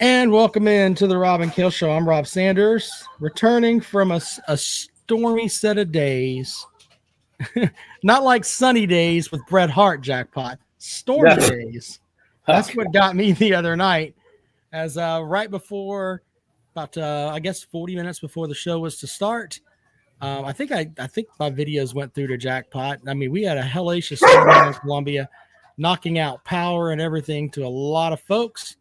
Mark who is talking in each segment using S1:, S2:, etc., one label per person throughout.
S1: And welcome in to the Rob and Kill Show. I'm Rob Sanders, returning from a stormy set of days. Not like sunny days with Bret Hart, Jackpot. Stormy
S2: No.
S1: days. That's
S2: Okay.
S1: what got me the other night. As right before, about I guess 40 minutes before the show was to start, I think my videos went through to Jackpot. I mean, we had a hellacious storm here in Columbia, knocking out power and everything to a lot of folks.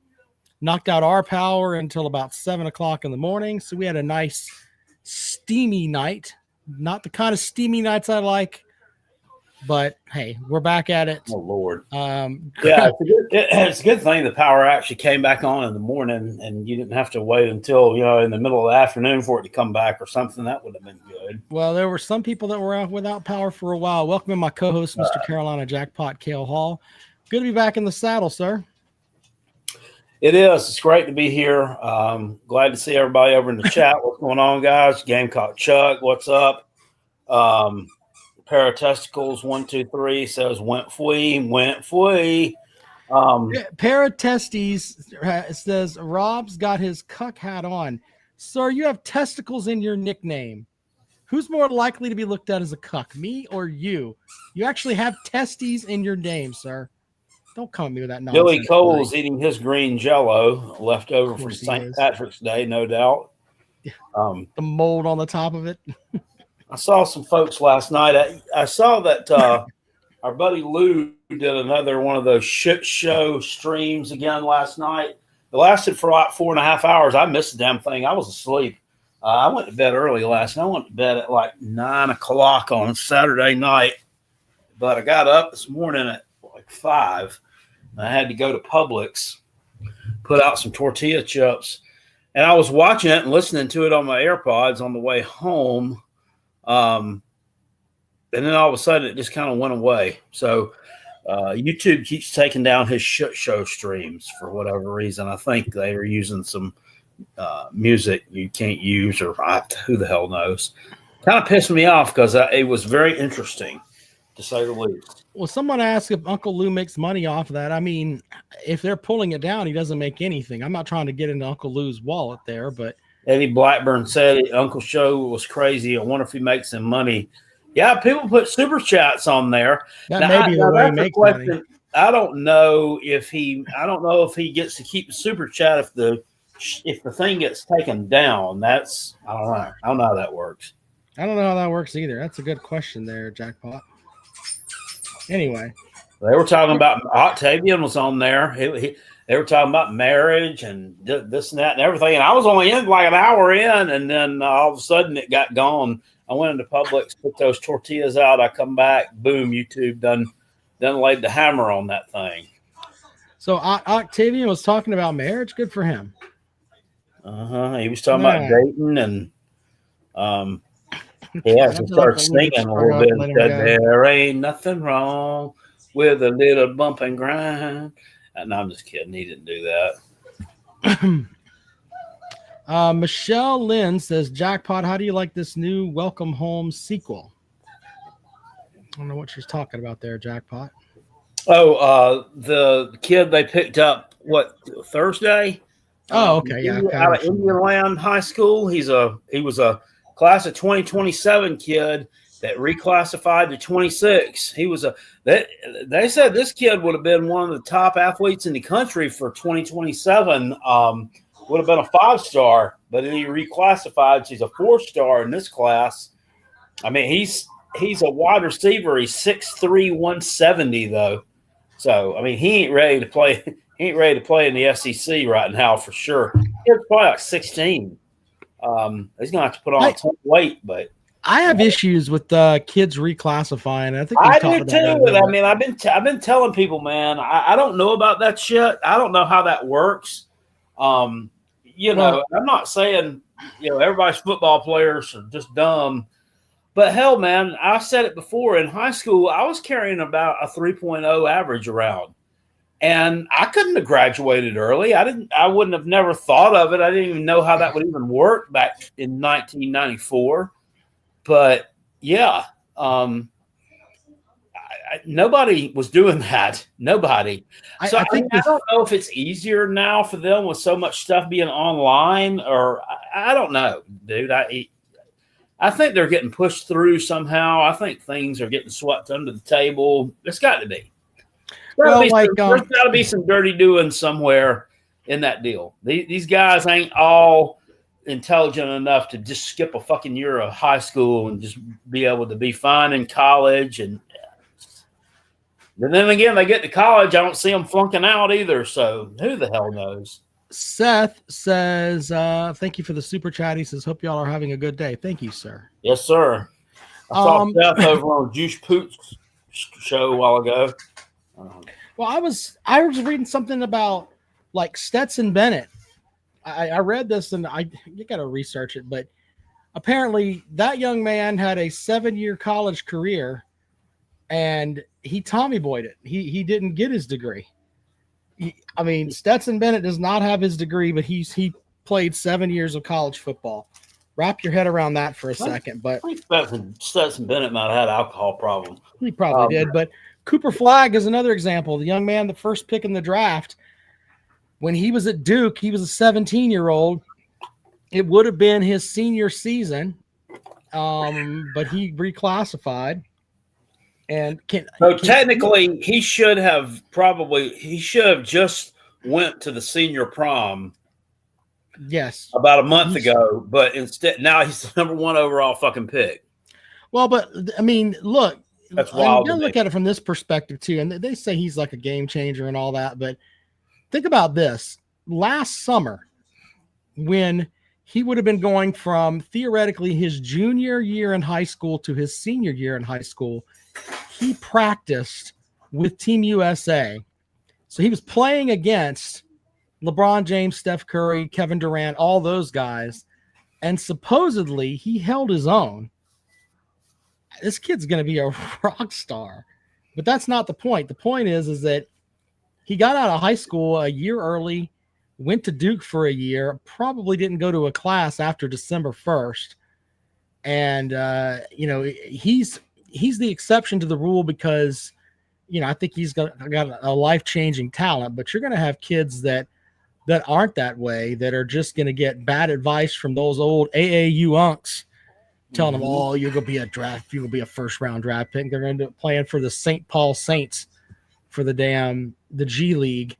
S1: Knocked out our power until about 7 o'clock in the morning. So we had a nice steamy night. Not the kind of steamy nights I like, but hey, we're back at it.
S2: Oh Lord.
S1: Um,
S2: Yeah, it's a good thing the power actually came back on in the morning, and you didn't have to wait until in the middle of the afternoon for it to come back or something. That would have been good.
S1: well, there were some people that were out without power for a while. Welcome in my co-host, Mr. Carolina Jackpot Kale Hall. Good to be back in the saddle, sir.
S2: It is. It's great to be here. Glad to see everybody over in the chat. What's going on, guys? Gamecock Chuck, what's up? Pair of testicles 123 says went fui.
S1: Pair of testes says Rob's got his cuck hat on. Sir, you have testicles in your nickname. Who's more likely to be looked at as a cuck, me or you? You actually have testes in your name, sir. Don't come at me with that nonsense.
S2: Billy Cole's eating his green Jello left over from
S1: course he
S2: St.
S1: is.
S2: Patrick's Day, no doubt.
S1: The mold on the top of it.
S2: I saw some folks last night. I saw that our buddy Lou did another one of those shit show streams again last night. It lasted for about 4.5 hours. I missed the damn thing. I was asleep. I went to bed early last night. I went to bed at like 9 o'clock on Saturday night. But I got up this morning at like 5. I had to go to Publix, put out some tortilla chips. And I was watching it and listening to it on my AirPods on the way home. And then all of a sudden it just kind of went away. So YouTube keeps taking down his shit show streams for whatever reason. I think they are using some music you can't use, or who the hell knows. Kind of pissed me off because it was very interesting, to say the least.
S1: Well, someone asked if Uncle Lou makes money off of that. I mean, if they're pulling it down, he doesn't make anything. I'm not trying to get into Uncle Lou's wallet there, but
S2: Eddie Blackburn said Uncle Show was crazy. I wonder if he makes some money. Yeah, people put super chats on there.
S1: that may be the way he makes money.
S2: I don't know if he gets to keep the super chat if the thing gets taken down. I don't know. I don't know how that works.
S1: I don't know how that works either. That's a good question there, Jackpot. Anyway,
S2: They were talking about Octavian was on there. They were talking about marriage and this and that and everything. And I was only in like an hour in, and then all of a sudden it got gone. I went into Publix, put those tortillas out. I come back, boom, YouTube done laid the hammer on that thing.
S1: so Octavian was talking about marriage. Good for him.
S2: He was talking about dating, and he actually started singing a little bit and said, "There ain't nothing wrong with a little bump and grind." No, I'm just kidding. He didn't do that.
S1: Michelle Lynn says, Jackpot, how do you like this new Welcome Home sequel? I don't know what she's talking about there, Jackpot.
S2: Oh, the kid they picked up, Thursday?
S1: Oh, okay, yeah.
S2: Out of Indian Land High School. He was a class of 2027 kid that reclassified to 26. They said this kid would have been one of the top athletes in the country for 2027. Would have been a 5-star, but then he reclassified. So he's a 4-star in this class. I mean, he's a wide receiver. He's 6'3", 170 though. So I mean, he ain't ready to play. He ain't ready to play in the SEC right now for sure. He's probably like 16. He's gonna have to put on a ton of weight, but
S1: I have issues with kids reclassifying. I think
S2: I do too. I mean, I've been telling people, man, I don't know about that shit. I don't know how that works. I'm not saying everybody's football players are just dumb, but hell, man, I said it before. In high school, I was carrying about a 3.0 average around, and I couldn't have graduated early. I wouldn't have never thought of it. I didn't even know how that would even work back in 1994. But yeah, nobody was doing that. Nobody. So
S1: I think
S2: I don't know if it's easier now for them with so much stuff being online, or I don't know, dude. I think they're getting pushed through somehow. I think things are getting swept under the table. It's got to be. There's got to be some dirty doing somewhere in that deal. These guys ain't all intelligent enough to just skip a fucking year of high school and just be able to be fine in college. And then again, they get to college, I don't see them flunking out either. So who the hell knows?
S1: Seth says, thank you for the super chat. He says, hope y'all are having a good day. Thank you, sir.
S2: Yes, sir. I saw Seth over on Juice Poot's show a while ago.
S1: Well, I was reading something about like Stetson Bennett. I read this and you got to research it, but apparently that young man had a 7-year college career and he Tommy Boyed it. He didn't get his degree. Stetson Bennett does not have his degree, but he played 7 years of college football. Wrap your head around that for a second. But
S2: Stetson Bennett might have had alcohol problems.
S1: He probably did. But Cooper Flagg is another example. The young man, the first pick in the draft, when he was at Duke, he was a 17-year-old. It would have been his senior season, but he reclassified. And
S2: technically, he should have just went to the senior prom.
S1: Yes,
S2: about a month ago, but instead now he's the number 1 overall fucking pick.
S1: Well, but look,
S2: that's wild.
S1: You gotta look at it from this perspective too, and they say he's like a game changer and all that. But think about this: last summer, when he would have been going from theoretically his junior year in high school to his senior year in high school, he practiced with Team USA. So he was playing against LeBron James, Steph Curry, Kevin Durant, all those guys. And supposedly he held his own. This kid's going to be a rock star. But that's not the point. The point is that he got out of high school a year early, went to Duke for a year, probably didn't go to a class after December 1st. And, he's the exception to the rule because, I think he's got a life-changing talent. But you're going to have kids that aren't that way, that are just going to get bad advice from those old AAU unks telling them, oh, you're going to be a first-round draft pick. They're going to end up playing for the St. Paul Saints for the G League,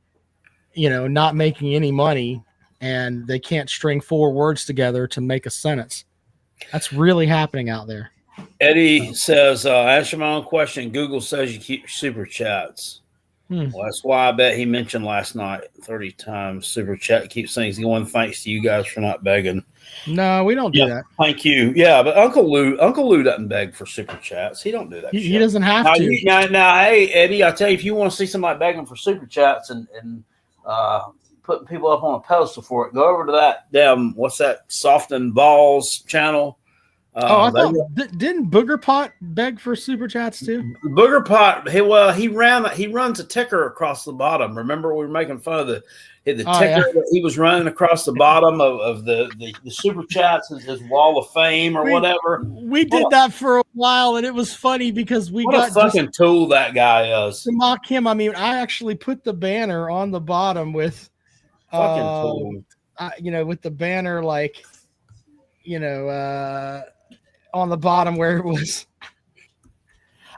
S1: not making any money, and they can't string 4 words together to make a sentence. That's really happening out there.
S2: Eddie says, answer my own question. Google says you keep super chats. Well, that's why I bet he mentioned last night 30 times super chat. Keeps saying he's going, thanks to you guys for not begging.
S1: No, we don't do that.
S2: Thank you. Yeah, but Uncle Lou doesn't beg for super chats. He don't do that.
S1: He doesn't have to.
S2: Now, hey, Eddie, I tell you, if you want to see somebody begging for super chats and putting people up on a pedestal for it, go over to that damn, what's that, Soft and Balls channel.
S1: I thought didn't Booger Pot beg for super chats too?
S2: Booger Pot, he runs a ticker across the bottom. Remember, we were making fun of the ticker that he was running across the bottom of the super chats as his wall of fame or whatever.
S1: We did that for a while, and it was funny because we got
S2: a fucking tool that guy is
S1: to mock him. I actually put the banner on the bottom with
S2: fucking tool.
S1: With the banner on the bottom where it was.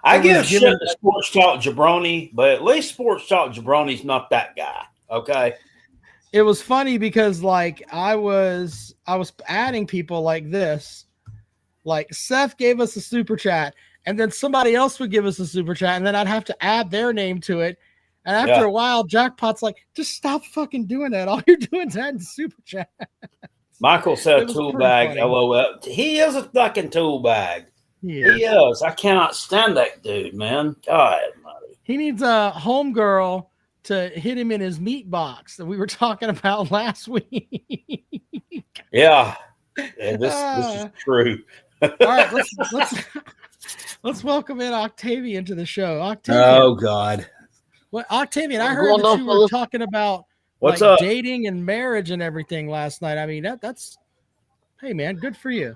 S2: I give shit to Sports Talk Jabroni, but at least Sports Talk Jabroni's not that guy. Okay.
S1: It was funny because I was adding people like this. Like Seth gave us a super chat, and then somebody else would give us a super chat, and then I'd have to add their name to it. And after a while, Jackpot's like, just stop fucking doing that. All you're doing is adding super chat.
S2: Michael said tool bag, funny. LOL. He is a fucking tool bag. He is. I cannot stand that dude, man. God, buddy.
S1: He needs a homegirl to hit him in his meat box that we were talking about last week.
S2: Yeah, this is true.
S1: All right, let's welcome in Octavian to the show. Octavian.
S2: Oh God.
S1: What, Octavian? I heard that you were talking about
S2: what's up?
S1: Dating and marriage and everything last night. That's hey man, good for you.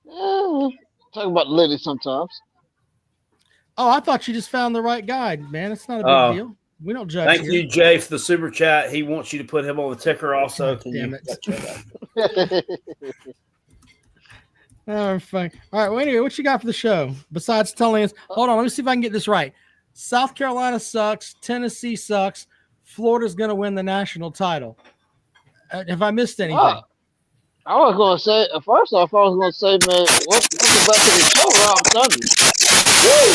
S3: Talk about the ladies sometimes.
S1: Oh, I thought you just found the right guy, man. It's not a big deal. We don't judge.
S2: Thank you, Jay, for the super chat. He wants you to put him on the ticker also.
S1: Damn it. Oh, fine. All right. Well, anyway, what you got for the show besides telling us? Hold on. Let me see if I can get this right. South Carolina sucks. Tennessee sucks. Florida's going to win the national title. Have I missed anything?
S3: I was going to say, first off, I was going to say, man, welcome back to the show, Rob Sunday. Woo!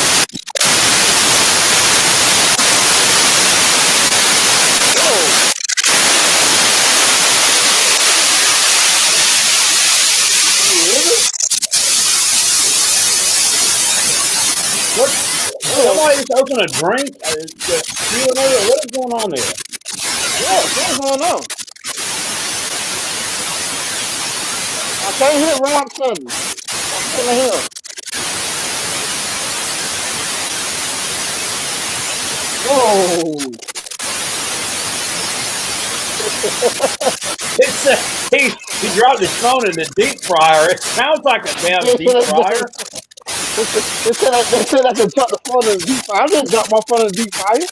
S3: Whoa!
S2: Somebody just opened a drink? What is going on there?
S3: Yeah, what's going on? I can't hear Rob Sunday. I can't hear him. Whoa!
S2: He dropped his phone in the deep fryer. It sounds like a damn deep fryer.
S3: They said I could drop the phone in the deep fryer. I didn't drop my phone in the deep fryer.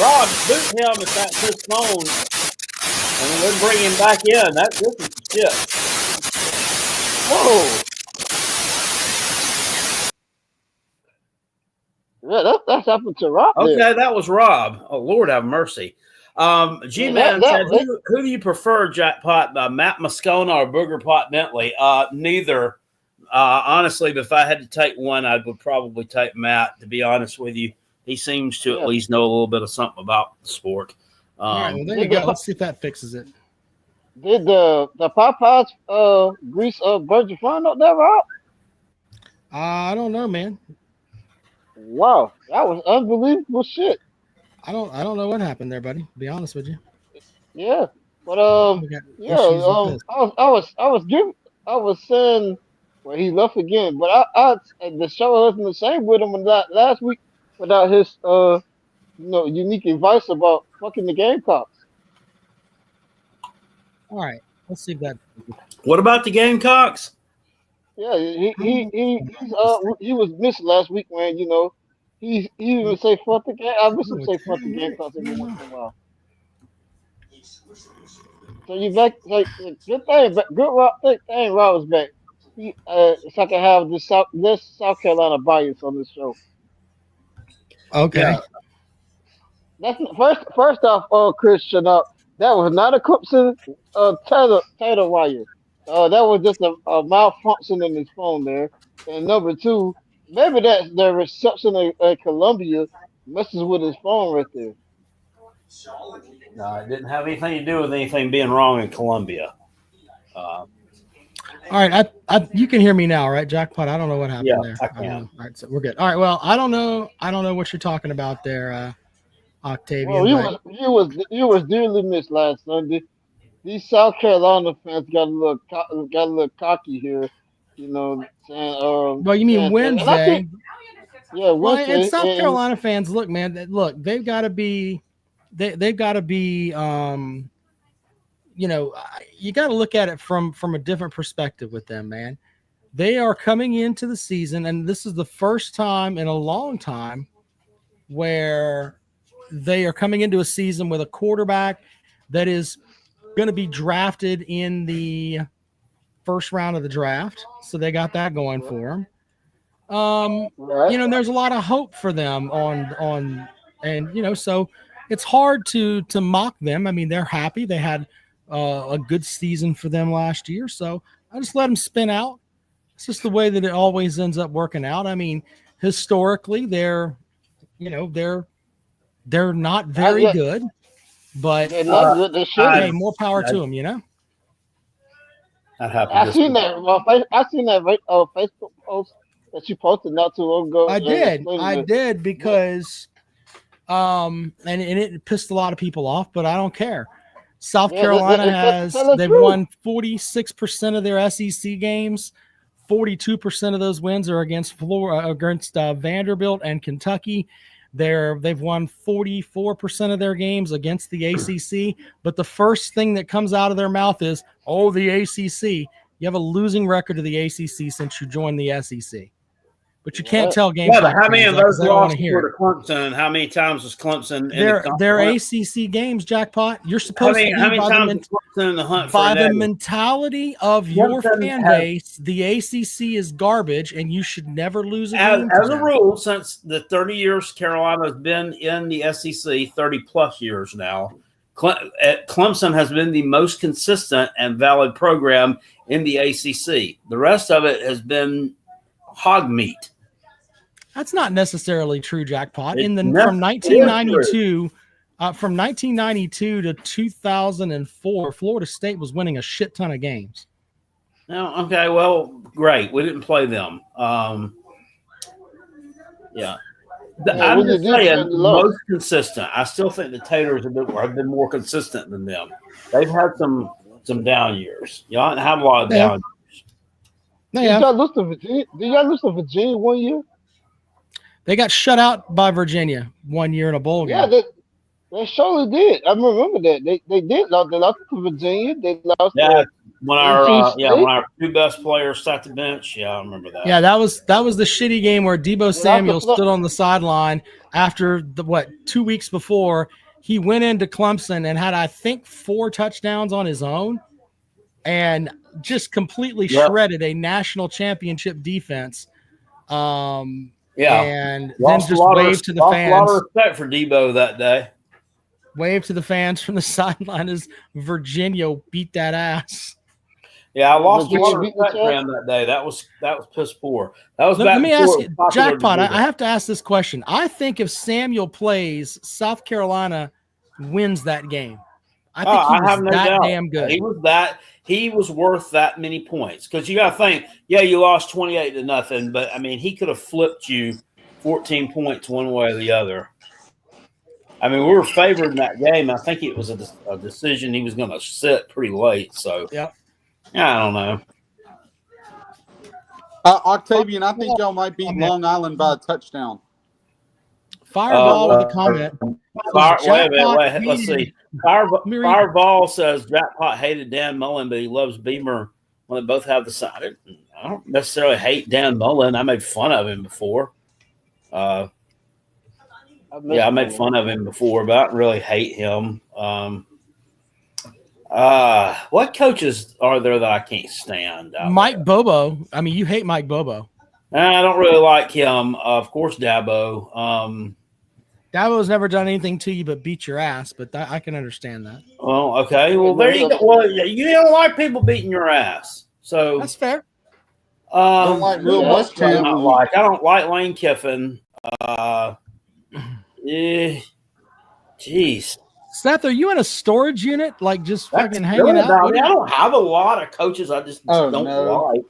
S2: Rob, boot him if that's his phone, and we'll bring him back in. This is shit.
S3: Whoa! Yeah, that's happened to Rob.
S2: Okay,
S3: there.
S2: that was Rob. Oh, Lord have mercy. G-Man said, who do you prefer, Jackpot, Matt Moscona or Booger Pot Bentley? Neither. Honestly, if I had to take one, I would probably take Matt, to be honest with you. He seems to at least know a little bit of something about the sport.
S1: All right, well, there you go. Let's see if that fixes it.
S3: Did the Popeyes grease Virgin Fun up there, Rob?
S1: I don't know, man.
S3: Wow, that was unbelievable shit.
S1: I don't know what happened there, buddy. To be honest with you.
S3: Yeah, but I was saying, well, he left again, but the show wasn't the same with him last week without his unique advice about fucking the Gamecocks.
S1: All right, let's see if that.
S2: What about the Gamecocks?
S3: Yeah, he was missed last week, man. You know, he even say fuck the game. I miss him say fuck the Gamecocks every once in a while. So you back? Like, good thing, Rob was back. So I can have this South Carolina bias on this show.
S1: Okay.
S3: Yeah. That's first off, Christian, that was not a Clemson tether wire. That was just a malfunction in his phone there. And number two, maybe that's the reception at Columbia messes with his phone right there.
S2: No, it didn't have anything to do with anything being wrong in Columbia.
S1: All right, you can hear me now, right, Jackpot? I don't know what happened there.
S2: I can.
S1: All right, so we're good. All right, well, I don't know what you're talking about there, Octavian.
S3: Well, you was dearly missed last Sunday. These South Carolina fans got a little cocky here, you know. Saying,
S1: well, you mean Wednesday?
S3: Yeah, Wednesday.
S1: Well, and South Carolina fans, look, man, they've got to be, they've got to be, you know, you got to look at it from a different perspective with them, man. They are coming into the season, and this is the first time in a long time where they are coming into a season with a quarterback that is going to be drafted in the first round of the draft. So they got that going for them. You know, there's a lot of hope for them and, you know, so it's hard to mock them. I mean, they're happy. They had a good season for them last year. So I just let them spin out. It's just the way that it always ends up working out. I mean, historically, they're not very good, but hey, more power to them, you know.
S3: I seen that Facebook post that you posted not too long ago.
S1: I did because and it pissed a lot of people off, but I don't care. South Carolina they've won 46% of their SEC games. 42% of those wins are against Vanderbilt and Kentucky. They've won 44% of their games against the ACC, but the first thing that comes out of their mouth is, the ACC. You have a losing record to the ACC since you joined the SEC. but you can't tell games.
S2: Yeah, but how many of those losses
S1: were
S2: to Clemson? And how many times was Clemson in
S1: they're ACC games, Jackpot? You're supposed to be
S2: how many times was Clemson in the hunt for
S1: by the mentality of your fan base. The ACC is garbage, and you should never lose a game.
S2: As a rule, since the 30 years Carolina has been in the SEC, 30 plus years now, Clemson has been the most consistent and valid program in the ACC. The rest of it has been hog meat.
S1: That's not necessarily true, Jackpot. From 1992 to 2004, Florida State was winning a shit ton of games.
S2: Oh, okay, well, great. We didn't play them. Yeah. I'm just saying, most consistent. I still think the Taters have been more consistent than them. They've had some down years. Y'all didn't have a lot of down years.
S3: Did y'all lose to Virginia? Did y'all lose to Virginia one year?
S1: They got shut out by Virginia one year in a bowl game.
S3: Yeah, they surely did. I remember that. They did. They lost to Virginia. They lost to
S2: when our two best players sat the bench. Yeah, I remember that.
S1: Yeah, that was the shitty game where Deebo Samuel stood on the sideline after 2 weeks before he went into Clemson and had, I think, 4 touchdowns on his own and just completely shredded a national championship defense. And then just waved to the fans.
S2: A lot of respect for Deebo that day.
S1: Wave to the fans from the sideline as Virginia beat that ass.
S2: Yeah, I lost a lot of respect for him that day. That was piss poor. That was.
S1: Let me ask you, Jackpot. I have to ask this question. I think if Samuel plays, South Carolina wins that game. I think he was that damn good.
S2: He was worth that many points because you got to think. Yeah, you lost 28-0, but I mean, he could have flipped you 14 points one way or the other. I mean, we were favored in that game. I think it was a decision he was going to sit pretty late. So, I don't know.
S4: Octavian, I think y'all might beat Long Island by a touchdown.
S1: Fireball with a comment.
S2: Wait. Let's see. Fireball says Jackpot hated Dan Mullen, but he loves Beamer when they both have the side. I don't necessarily hate Dan Mullen. I made fun of him before. I made fun of him before, but I don't really hate him. What coaches are there that I can't stand?
S1: Mike Bobo. I mean, you hate Mike Bobo.
S2: I don't really like him. Of course, Dabo.
S1: Dabo's never done anything to you but beat your ass, but I can understand that.
S2: Well, okay. Well, there you go. Well, you don't like people beating your ass. So
S1: that's fair.
S4: Don't like real West Ham.
S2: I don't like Lane Kiffin. Jeez.
S1: Seth, are you in a storage unit? Like just fucking hanging out?
S2: I don't have a lot of coaches I just don't like.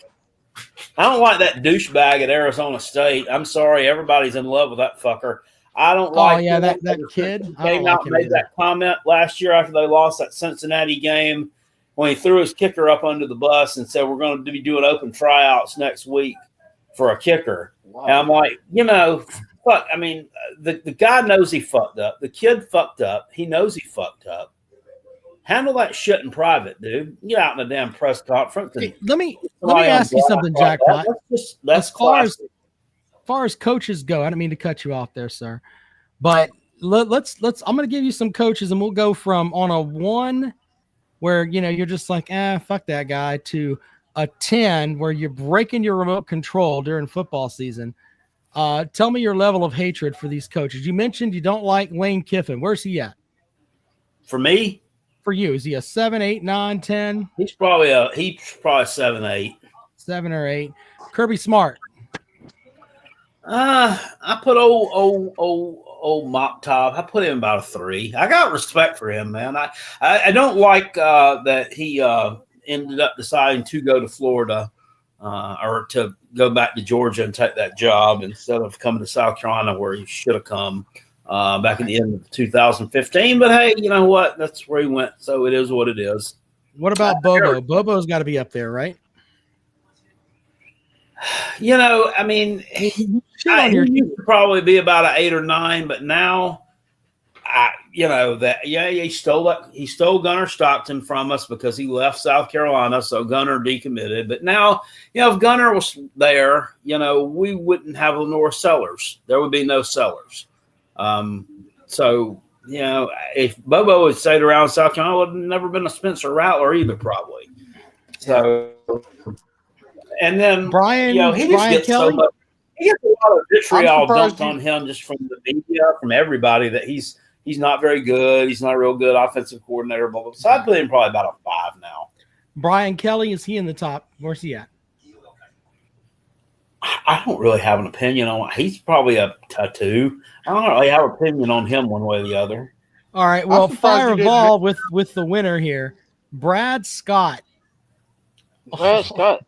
S2: I don't like that douchebag at Arizona State. I'm sorry. Everybody's in love with that fucker. I don't like.
S1: Oh, yeah, that kid.
S2: Came out and made that comment last year after they lost that Cincinnati game when he threw his kicker up under the bus and said, we're going to be doing open tryouts next week for a kicker. Wow. And I'm like, fuck. I mean, the guy knows he fucked up. The kid fucked up. He knows he fucked up. Handle that shit in private, dude. Get out in the damn press conference.
S1: Hey, let me ask you something, Jackpot.
S2: That's
S1: as far as coaches go, I don't mean to cut you off there, sir, but let's. I'm going to give you some coaches, and we'll go from on a 1 where you're just like, fuck that guy, to a 10 where you're breaking your remote control during football season. Tell me your level of hatred for these coaches. You mentioned you don't like Lane Kiffin. Where's he at?
S2: For me?
S1: For you, is he a 7, 8, 9, 10?
S2: He's probably 7, 8.
S1: 7 or 8. Kirby Smart.
S2: I put old Mop Top. I put him about a 3. I got respect for him, man. I don't like that he ended up deciding to go to Florida or to go back to Georgia and take that job instead of coming to South Carolina where he should have come back in the end of 2015. But hey, you know what? That's where he went. So it is what it is.
S1: What about Bobo? Bobo's got to be up there, right?
S2: I mean, he used to probably be about an 8 or 9, but now he stole Gunnar Stockton from us because he left South Carolina, so Gunnar decommitted. But now, if Gunnar was there, we wouldn't have Lenore Sellers. There would be no Sellers. So if Bobo had stayed around South Carolina, would have never been a Spencer Rattler either, probably. So, and then
S1: Brian
S2: gets
S1: Kelly.
S2: so much. He gets a lot of vitriol dumped on him just from the media, from everybody, that he's not very good. He's not a real good offensive coordinator. Blah, blah, blah. So I'd put him probably about a 5 now.
S1: Brian Kelly, is he in the top? Where's he at?
S2: I don't really have an opinion on – he's probably a 2. I don't really have an opinion on him one way or the other.
S1: All right, well, fire a ball with the winner here. Brad Scott.
S3: Brad Scott.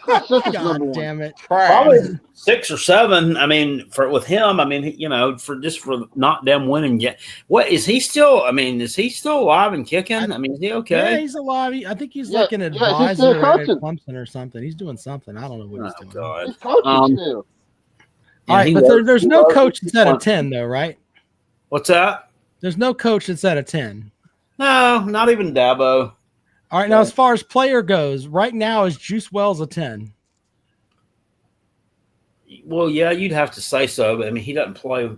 S1: God damn it.
S2: Probably 6 or 7. I mean, with him, for not them winning yet. What is he still? Is he still alive and kicking? Is he okay?
S1: Yeah, he's alive. I think he's like an advisor at Clemson or something. He's doing something. I don't know what he's doing.
S2: God.
S3: He's coaching still.
S1: All right, but there's no coach that's at a 10, though, right?
S2: What's that?
S1: There's no coach that's at a 10.
S2: No, not even Dabo.
S1: All right, now as far as player goes, right now is Juice Wells a 10?
S2: Well, yeah, you'd have to say so, but he doesn't play.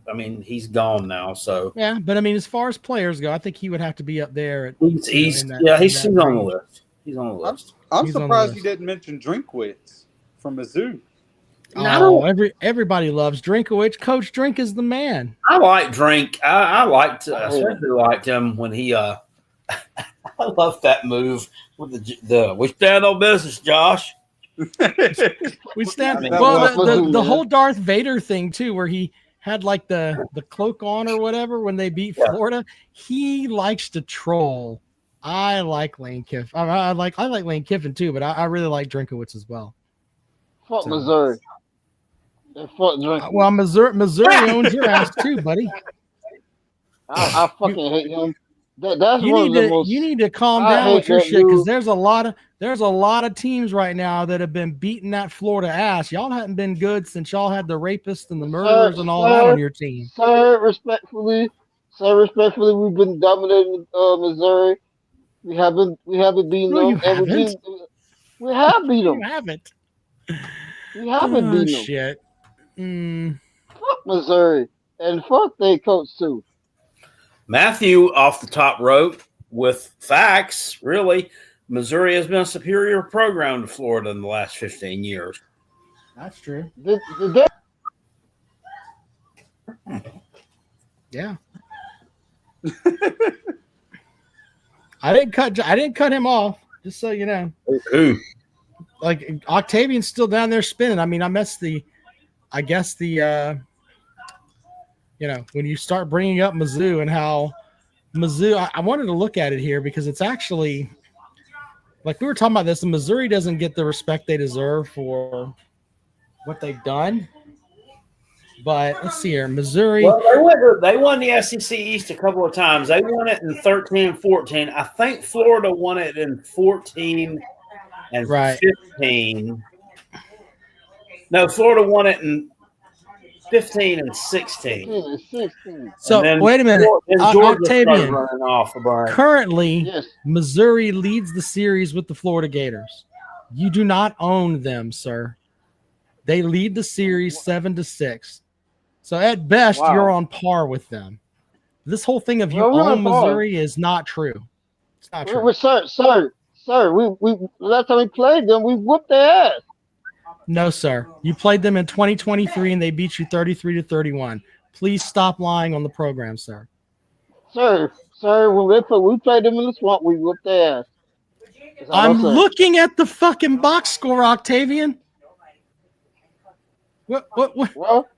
S2: He's gone now, so
S1: yeah. But as far as players go, I think he would have to be up there.
S2: He's on the list. He's on the list.
S4: I'm surprised you didn't mention Drinkwitz from Mizzou.
S1: No, everybody loves Drinkowitz. Coach Drink is the man.
S2: I like Drink. I certainly liked him when he. I love that move with the we stand on business, Josh.
S1: We stand. The whole Darth Vader thing too, where he had like the cloak on or whatever when they beat Florida. He likes to troll. I like Lane Kiffin. I like Lane Kiffin too, but I really like Drinkowitz as well.
S3: Fuck Missouri. Fuck Drink.
S1: Well, Missouri owns your ass too, buddy.
S3: I fucking hate him. That's
S1: you need to calm down with your shit, because there's a lot of teams right now that have been beating that Florida ass. Y'all haven't been good since y'all had the rapists and the murderers and all that on your team.
S3: Sir, respectfully, we've been dominating Missouri. We haven't beaten them. We have beat them.
S1: You haven't.
S3: We haven't beaten them.
S1: Shit.
S3: Fuck Missouri and fuck their coach too.
S2: Matthew off the top wrote with facts, really, Missouri has been a superior program to Florida in the last 15 years.
S1: That's true. Yeah. I didn't cut him off, just so you know.
S2: Who?
S1: Like Octavian's still down there spinning. When you start bringing up Mizzou and how Mizzou, I wanted to look at it here because it's actually, like we were talking about this, and Missouri doesn't get the respect they deserve for what they've done. But let's see here. Missouri.
S2: Well, they won the SEC East a couple of times. They won it in 13 and 14. I think Florida won it in 14 and 15. No, Florida won it in 15 and 16.
S1: So wait a minute, Octavian. Currently,
S3: yes.
S1: Missouri leads the series with the Florida Gators. You do not own them, sir. They lead the series 7-6. So at best, you're on par with them. This whole thing of you own Missouri is not true. It's not true.
S3: Sir. We last time we played them, we whooped their ass.
S1: No, sir. You played them in 2023 and they beat you 33-31. Please stop lying on the program, sir.
S3: Sir, when we played them in the swamp, we whooped their ass.
S1: I'm looking at the fucking box score, Octavian. What?
S3: Well,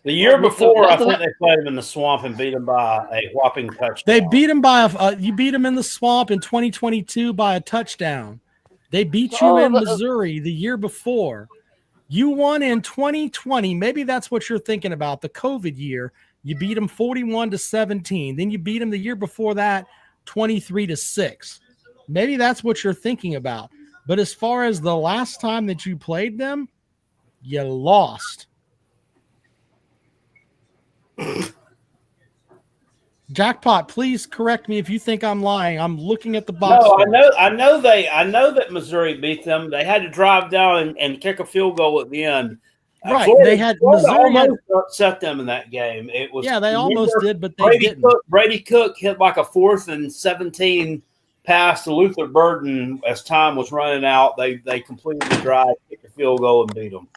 S2: the year before, I think they played them in the swamp and beat them by a whopping touchdown.
S1: They beat them you beat them in the swamp in 2022 by a touchdown. They beat you in Missouri the year before. You won in 2020. Maybe that's what you're thinking about, the COVID year. You beat them 41-17. Then you beat them the year before that 23-6. Maybe that's what you're thinking about. But as far as the last time that you played them, you lost. Jackpot, please correct me if you think I'm lying. I'm looking at the box.
S2: No,
S1: score.
S2: I know that Missouri beat them. They had to drive down and kick a field goal at the end.
S1: Right.
S2: Florida,
S1: They had
S2: Florida
S1: Missouri
S2: almost upset them in that game. It was
S1: they almost did, but they didn't.
S2: Brady Cook hit like a 4th and 17 pass to Luther Burden as time was running out. They completed the drive, kicked a field goal, and beat them.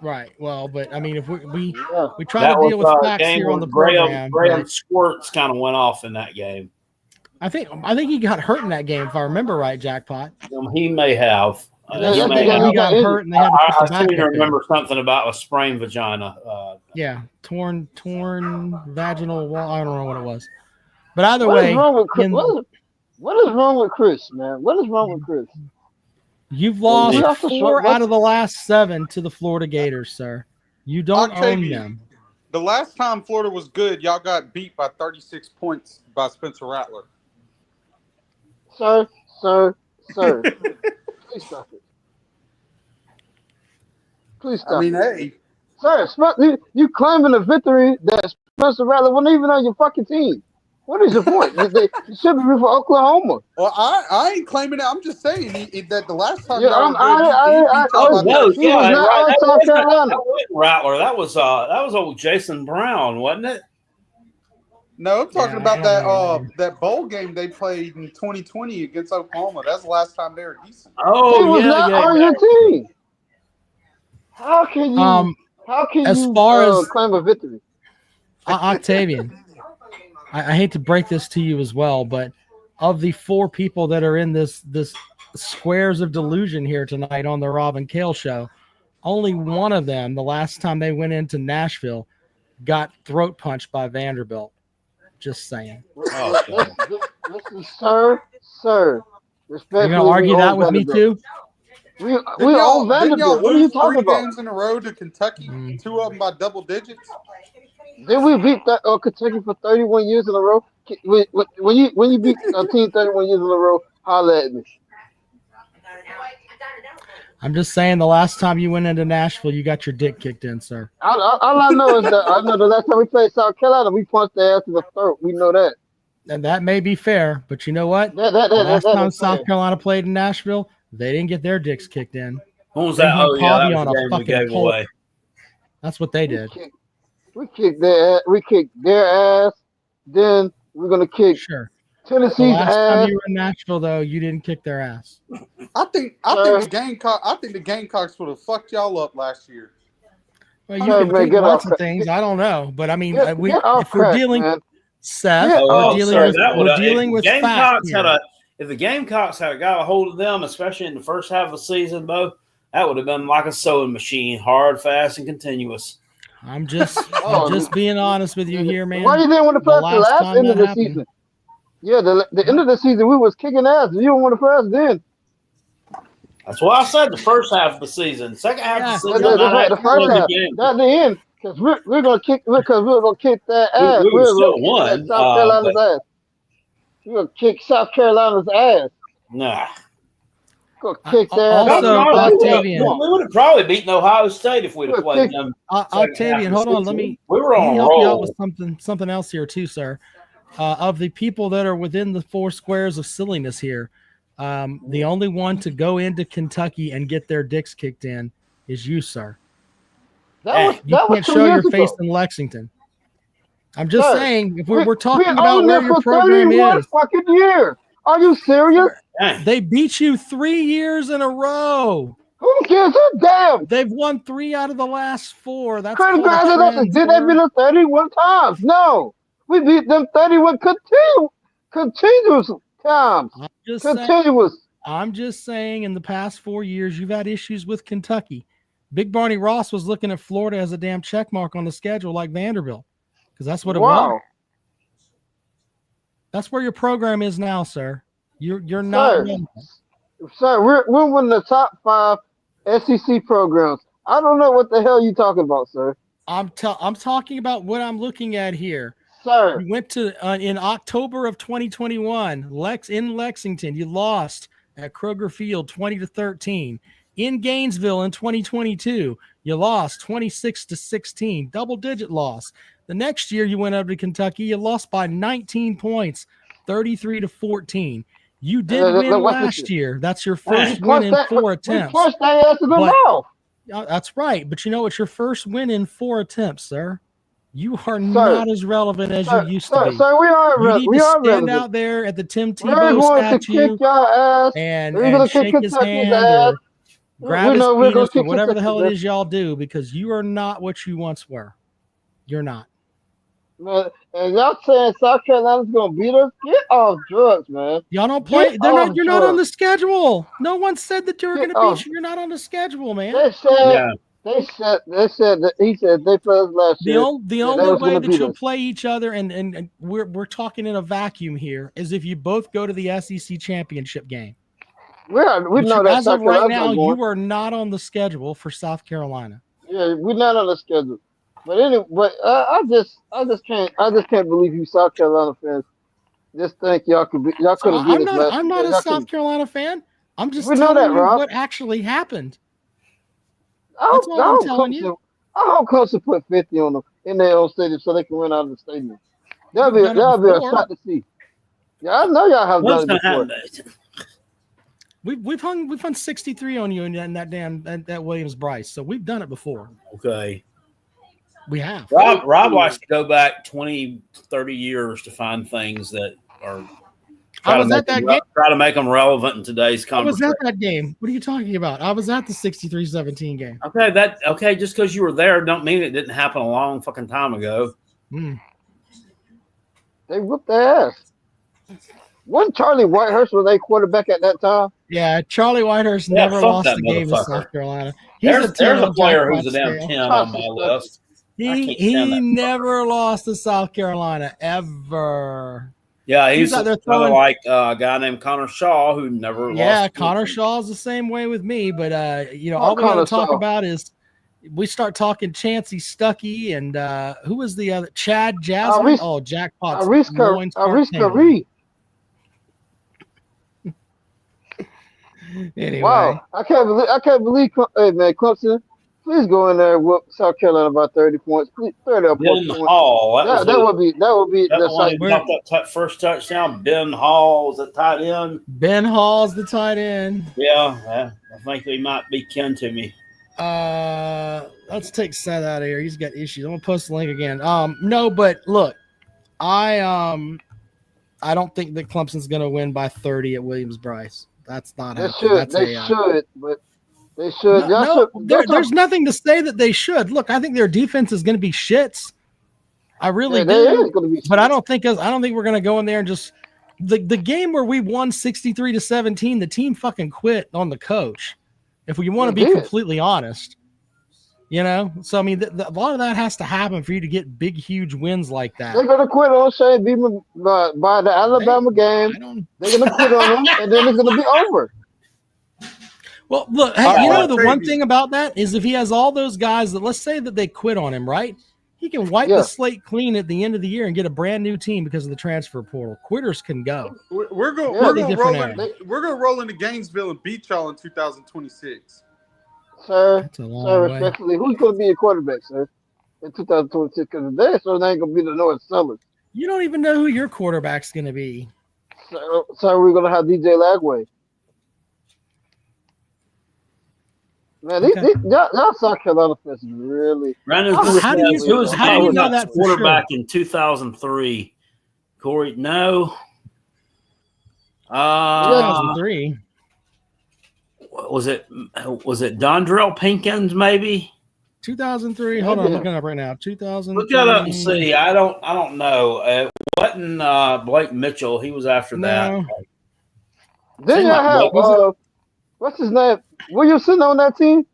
S1: Right. Well, but I mean, if we try
S2: That
S1: to deal
S2: was
S1: with
S2: a
S1: facts
S2: game
S1: here on
S2: where
S1: the program.
S2: Graham Squirts kind of went off in that game.
S1: I think he got hurt in that game, if I remember right, Jackpot.
S2: He may have.
S1: He got hurt, and they had to put the
S2: I seem to
S1: backup
S2: remember something about a sprained vagina.
S1: torn vaginal wall. I don't know what it was, but either
S3: What
S1: way,
S3: is wrong with Chris? What is wrong with Chris, man? What is wrong with Chris?
S1: you've lost
S3: We have to
S1: 4
S3: show-
S1: out of the last 7 to the Florida Gators, sir. You don't own
S4: Octavian,
S1: them.
S4: The last time Florida was good, y'all got beat by 36 points by Spencer Rattler.
S3: Sir. Please stop it. Please stop
S4: I mean,
S3: it.
S4: hey,
S3: Sir, you claiming a victory that Spencer Rattler wasn't even on your fucking team. What is your point? You should be for Oklahoma.
S4: well, I ain't claiming it. I'm just saying that the last time
S3: Yeah,
S4: y'all were good, he beat y'all by
S2: No,
S3: He was not on South Carolina.
S2: That wasn't Rattler. That was old Jason Brown, wasn't it?
S4: No, I'm talking
S1: Yeah,
S4: about
S1: I don't know.
S4: that bowl game they played in 2020 against Oklahoma. That's the last time they were decent.
S2: Oh,
S3: He was not on your team. How can you
S1: as far as
S3: claim a victory?
S1: Octavian, I hate to break this to you as well, but of the 4 people that are in this squares of delusion here tonight on the Rob and Kale show, only one of them, the last time they went into Nashville, got throat punched by Vanderbilt. Just saying.
S3: Listen, sir.
S1: You're
S3: Respectfully,
S1: gonna argue that with me too?
S3: We all Vanderbilt. What are you talking about?
S4: Games in a row to Kentucky, 2 of them by double digits.
S3: Then we beat that Kentucky for 31 years in a row. When you beat a team 31 years in a row, holla at me.
S1: I'm just saying the last time you went into Nashville, you got your dick kicked in, sir.
S3: All I know is that I know the last time we played South Carolina, we punched their ass in the throat. We know that.
S1: And that may be fair, but you know what?
S3: That
S1: Last time
S3: is
S1: South
S3: fair.
S1: Carolina played in Nashville, they didn't get their dicks kicked in.
S2: When was
S1: They
S2: that?
S1: hung
S2: Oh, yeah, that
S1: Pavy
S2: was
S1: on
S2: the
S1: a
S2: game we
S1: fucking
S2: gave
S1: pole.
S2: away.
S1: That's what they did.
S3: We kicked their ass. Then we're gonna kick
S1: Sure. The
S3: Tennessee's
S1: last time
S3: ass.
S1: you were in Nashville, though, you didn't kick their ass.
S4: I think the Gamecocks would have fucked y'all up last year.
S1: Well, you
S3: Sir,
S1: can
S3: man,
S1: think
S3: get
S1: lots
S3: off
S1: of things. I don't know, but I mean,
S3: Get off
S1: if we're
S3: crack,
S1: dealing,
S3: man.
S1: Seth,
S3: Yeah.
S1: we're dealing with
S2: Gamecocks
S1: facts here.
S2: if the Gamecocks had got a hold of them, especially in the first half of the season, Bo, that would have been like a sewing machine, hard, fast, and continuous.
S1: I'm just being honest with you here, man.
S3: Why you didn't want to play us the last
S1: time
S3: end of
S1: that
S3: the
S1: happened.
S3: season? Yeah, the end of the season we was kicking ass. You don't want to play us then.
S2: That's why I said the first half of the season. Second half of the season,
S3: The first half, not the end, because we're gonna kick that ass.
S2: We
S3: We're
S2: still
S3: gonna
S2: won,
S3: kick that South Carolina's ass. We're gonna kick South Carolina's ass.
S2: Nah.
S3: We're gonna kick their ass.
S1: Also, Octavian,
S2: we would have probably beaten Ohio State if we'd have played them.
S1: Octavian, hold on. Let me help you out with something else here too, sir. Of the people that are within the 4 squares of silliness here, the only one to go into Kentucky and get their dicks kicked in is you, sir.
S3: That
S1: You
S3: was
S1: can't
S3: 2
S1: show your
S3: years
S1: face
S3: ago.
S1: in Lexington. I'm just
S3: Sir,
S1: saying, if we're talking about
S3: owned
S1: where
S3: them
S1: your
S3: for
S1: program
S3: 31
S1: is,
S3: fucking years. Are you serious?
S1: they beat you 3 years in a row.
S3: Who gives a damn?
S1: They've won 3 out of the last 4. That's called a
S3: Congratulations. Did they
S1: trend,
S3: beat us 31 times? No. We beat them 31 continuous times.
S1: I'm just saying in the past 4 years, you've had issues with Kentucky. Big Barney Ross was looking at Florida as a damn check mark on the schedule like Vanderbilt, because that's what it was. That's where your program is now, sir. You're not.
S3: Sir, we're one of the top 5 SEC programs. I don't know what the hell you're talking about, sir.
S1: I'm talking about what I'm looking at here.
S3: Sir,
S1: You went to in October of 2021, in Lexington. You lost at Kroger Field 20-13. In Gainesville in 2022, you lost 26-16, double-digit loss. The next year you went up to Kentucky, you lost by 19 points, 33-14. You did win last year. That's your first win in 4 attempts.
S3: We pushed that ass to the mouth.
S1: That's right. But you know, it's your first win in 4 attempts, sir. You are not as relevant as you used to be.
S3: Sir, we are relevant.
S1: You need to stand out there at the Tim Tebow statue and shake his hand or grab his penis or whatever the hell it is y'all do, because you are not what you once were. You're not.
S3: Man, and y'all saying South Carolina's gonna beat us? Get off drugs, man.
S1: Y'all don't play. You're not on the schedule. No one said that you were going to beat you. You're not on the schedule, man.
S3: They said that he said they played us last year.
S1: The only way that you'll play each other, and we're talking in a vacuum here, is if you both go to the SEC championship game.
S3: We know that.
S1: As of right now, you are not on the schedule for South Carolina.
S3: Yeah, we're not on the schedule. But anyway, I just can't believe you South Carolina fans just think y'all could be. Y'all could have beat us last year.
S1: I'm not a South Carolina fan. I'm just telling you what actually happened. That's all I'm telling you. I hope Clemson put 50 on them in their own stadium so they can win out of the stadium. That'll be a shot to see. Yeah, I know y'all have done it before. We've hung 63 on you in that Williams Bryce, so we've done it before.
S2: Okay.
S1: We have.
S2: Rob likes to go back 20, 30 years to find things that are try to make them relevant in today's conversation.
S1: I was at that game. What are you talking about? I was at the 63-17 game.
S2: Okay, just because you were there don't mean it didn't happen a long fucking time ago.
S3: They whooped their ass. Wasn't Charlie Whitehurst was a quarterback at that time?
S1: Yeah, Charlie Whitehurst never lost the game to South Carolina.
S2: There's a player who's a damn 10 on my list.
S1: He never lost to South Carolina ever.
S2: Yeah, he's out there throwing like a guy named Connor Shaw who never lost.
S1: Yeah, Connor Shaw's the same way with me. But all we got to talk about is we start talking Chancey Stuckey and who was the other Chad Jasmine? Jackpot.
S3: Ariska Reed.
S1: Anyway,
S3: wow, I can't believe. Hey man, Clemson, please go in there and whoop South Carolina by 30 points. Please 30 points.
S2: Hall. That would be
S3: that
S2: first touchdown. Ben Hall was the tight end.
S1: Ben Hall's the tight end.
S2: Yeah, I think he might be kin to me.
S1: Let's take Seth out of here. He's got issues. I'm gonna post the link again. No, but look, I don't think that Clemson's gonna win by 30 at Williams Bryce. That's not happening.
S3: They should.
S1: There's nothing to say that they should. Look, I think their defense is going to be shits. I really do. But I don't think we're going to go in there and just the game where we won 63-17. The team fucking quit on the coach. If we want to be completely honest, So I mean, a lot of that has to happen for you to get big, huge wins like that.
S3: They're going to quit on Shane Beamer by the Alabama game. They're going to quit on him, and then it's going to be over.
S1: Well, look, the one thing about that is if he has all those guys that, let's say that they quit on him, right? He can wipe the slate clean at the end of the year and get a brand new team because of the transfer portal. Quitters can go.
S4: We're going to roll into Gainesville and beat y'all in 2026.
S3: Sir, respectfully, who's going to be your quarterback, sir, in 2026? Because they ain't going to be the North Summers.
S1: You don't even know who your quarterback's going to be.
S3: So we're going to have DJ Lagway. Man, y'all South Carolina fans really.
S2: Brandon, how do you know that quarterback in 2003? Corey, no.
S1: 2003.
S2: Was it Dondrell Pinkins? Maybe
S1: 2003. Hold on, I'm looking up right now. 2000.
S2: Look that up and see. I don't know. It wasn't Blake Mitchell. He was after that.
S3: Then you have what's his name? Were you sitting on that team?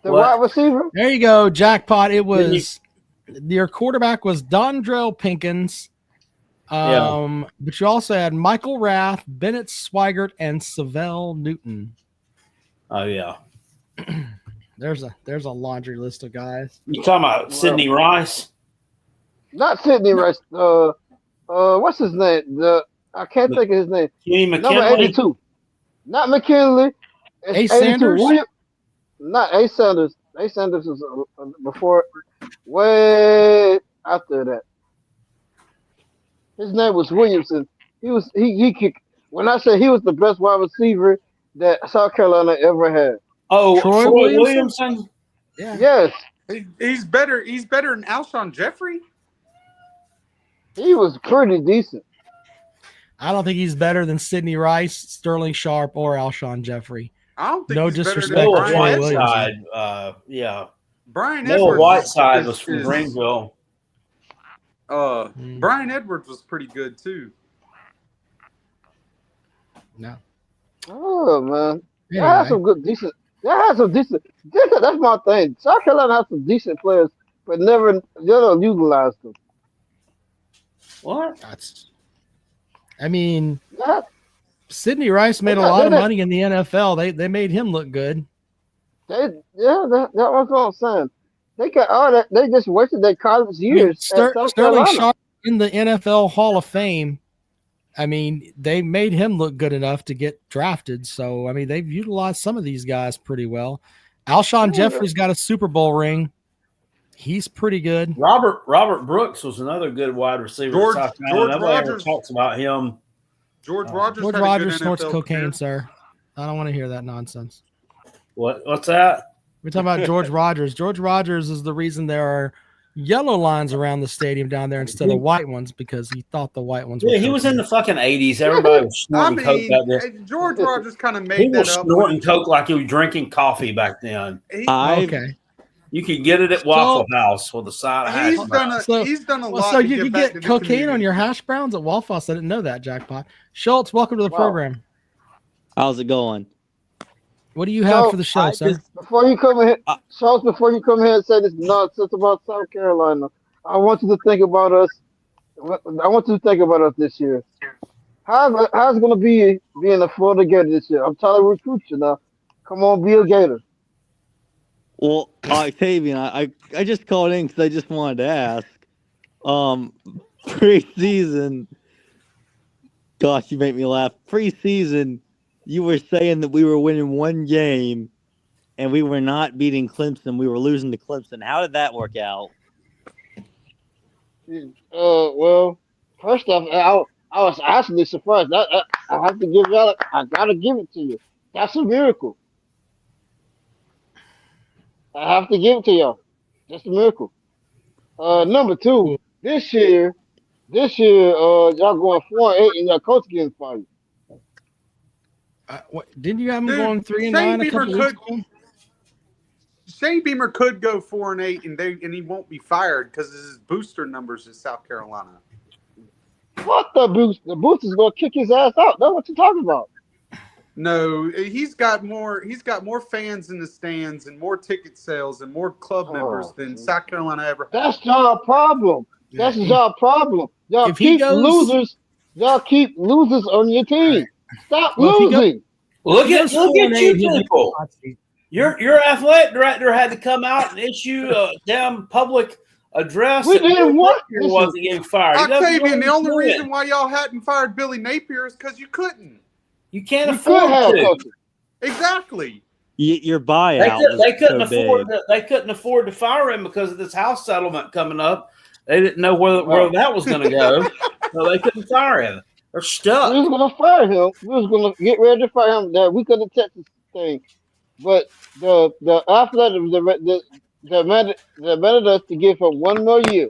S3: The wide receiver?
S1: There you go, Jackpot. It was your quarterback was Dondrell Pinkins. But you also had Michael Rath, Bennett Swigert, and Savell Newton.
S2: Oh yeah.
S1: There's a laundry list of guys.
S2: You talking about Sidney Rice?
S3: Not Sidney Rice. What's his name? I can't think of his name.
S2: Kenny McKinley.
S3: Number 82. Not McKinley. It's
S1: Ace
S3: 82.
S1: Sanders?
S3: Not Ace Sanders. Ace Sanders was before, way after that. His name was Williamson. He kicked. When I say he was the best wide receiver that South Carolina ever had.
S2: Oh,
S1: Troy
S2: Troy
S1: Williamson?
S2: Williamson.
S1: Yeah.
S3: Yes,
S4: He's better. He's better than Alshon Jeffrey.
S3: he was pretty decent.
S1: I don't think he's better than Sidney Rice, Sterling Sharp, or Alshon Jeffrey.
S4: I don't think
S1: No
S4: he's better
S1: disrespect
S4: than
S1: to
S2: Noah
S1: Troy
S4: Brian
S1: Williamson.
S4: Edwards.
S2: Whiteside. Yeah.
S4: Brian
S2: Noah
S4: Edwards
S2: Whiteside
S4: is-
S2: was from
S4: is-
S2: Greenville.
S4: Brian Edwards was pretty good too.
S1: No.
S3: Oh man, they had
S1: Anyway.
S3: some good, decent. They had some decent. That's my thing. South Carolina has some decent players, but they don't utilize them.
S2: What?
S1: I mean,
S3: Yeah,
S1: Sidney Rice made a
S3: Yeah,
S1: lot of
S3: they-
S1: money in the NFL. They made him look good.
S3: that was what I'm saying. They got all that. They just wasted their college
S1: I mean,
S3: years at South
S1: Sterling
S3: Carolina.
S1: Sharp in the NFL Hall of Fame. I mean, they made him look good enough to get drafted. So, I mean, they've utilized some of these guys pretty well. Alshon
S3: Yeah.
S1: Jeffrey's got a Super Bowl ring. He's pretty good.
S2: Robert Brooks was another good wide receiver.
S4: George-
S2: at South Carolina.
S4: George
S2: Nobody ever
S4: Rogers.
S2: talks about him.
S4: George
S2: Oh.
S4: Rogers.
S1: George
S4: had a good
S1: Rogers snorts
S4: NFL
S1: cocaine,
S4: career.
S1: sir. I don't want to hear that nonsense.
S2: What's that?
S1: We're talking about George Rogers. George Rogers is the reason there are yellow lines around the stadium down there instead of white ones because he thought the white ones were
S2: Yeah, he was in
S1: cocaine.
S2: the fucking 80s. Everybody was
S4: I
S2: snorting coke back then.
S4: mean, George Rogers kind of
S2: He
S4: made
S2: was
S4: that up.
S2: snorting coke like he was drinking coffee back then.
S1: Okay.
S2: You could get it at Waffle House with a side of hash
S4: He's
S2: browns.
S4: done a
S1: So-
S4: he's done a
S1: Well,
S4: lot.
S1: so
S4: to
S1: you
S4: give
S1: could
S4: back
S1: get
S4: to the
S1: cocaine on
S4: community.
S1: your hash browns at Waffle House. I didn't know that, Jackpot. Schultz, welcome to the
S3: Wow.
S1: program.
S5: How's it going?
S1: What do you have
S3: So,
S1: for the show,
S5: I
S1: sir?
S5: just-
S3: Before you come in,
S5: Uh,
S3: Schultz, before you come here and say this nonsense about South Carolina, I want you to think about us. I want you to think about us this year. How's it going to be being a Florida Gator this year? I'm trying to recruit you now. Come on, be a Gator.
S5: Well, Octavian, I just called in because I just wanted to ask. Preseason, gosh, you make me laugh. Preseason, you were saying that we were winning one game and we were not beating Clemson. We were losing to Clemson. How did that work out?
S3: Well, first off, I was actually surprised. I have to give y'all. I gotta give it to you. That's a miracle. I have to give it to y'all. That's a miracle. Number two, this year, y'all going 4-8 and your coach getting fired.
S1: Didn't you have him
S4: Dude,
S1: going 3-9
S4: Shane
S1: a
S4: Beamer
S1: couple weeks
S4: could-
S1: ago?
S4: Shane Beamer could go 4-8 and he won't be fired because his booster numbers in South Carolina.
S3: What the boost? The boost is gonna kick his ass out. That's what you're talking about.
S4: No, he's got more fans in the stands and more ticket sales and more club members than South Carolina ever had.
S3: That's y'all problem. That's y'all problem. Y'all
S1: If he
S3: keep
S1: goes-
S3: losers. Y'all keep losers on your team. Stop
S1: Well, if he go-
S3: losing.
S2: Look at you
S1: 4-8, he'll be-
S2: people. Your athletic director had to come out and issue a damn public address.
S3: We didn't want
S2: Napier
S3: this.
S2: wasn't getting fired. He doesn't
S4: Octavian, the
S2: know what
S4: only
S2: he's
S4: reason
S2: doing.
S4: why y'all hadn't fired Billy Napier is because you couldn't.
S2: You can't
S3: We could
S2: afford
S3: have
S2: to.
S3: coaches.
S4: Exactly.
S5: Your
S2: They,
S5: buyout
S2: could,
S5: was
S2: they couldn't
S5: so
S2: afford.
S5: big.
S2: They couldn't afford to fire him because of this house settlement coming up. They didn't know where that was going to go, so they couldn't fire him. They're stuck.
S3: We was gonna fire him. We was gonna get ready to fire him. That we could have Texas thing, but the athletic demanded us to give him one more year.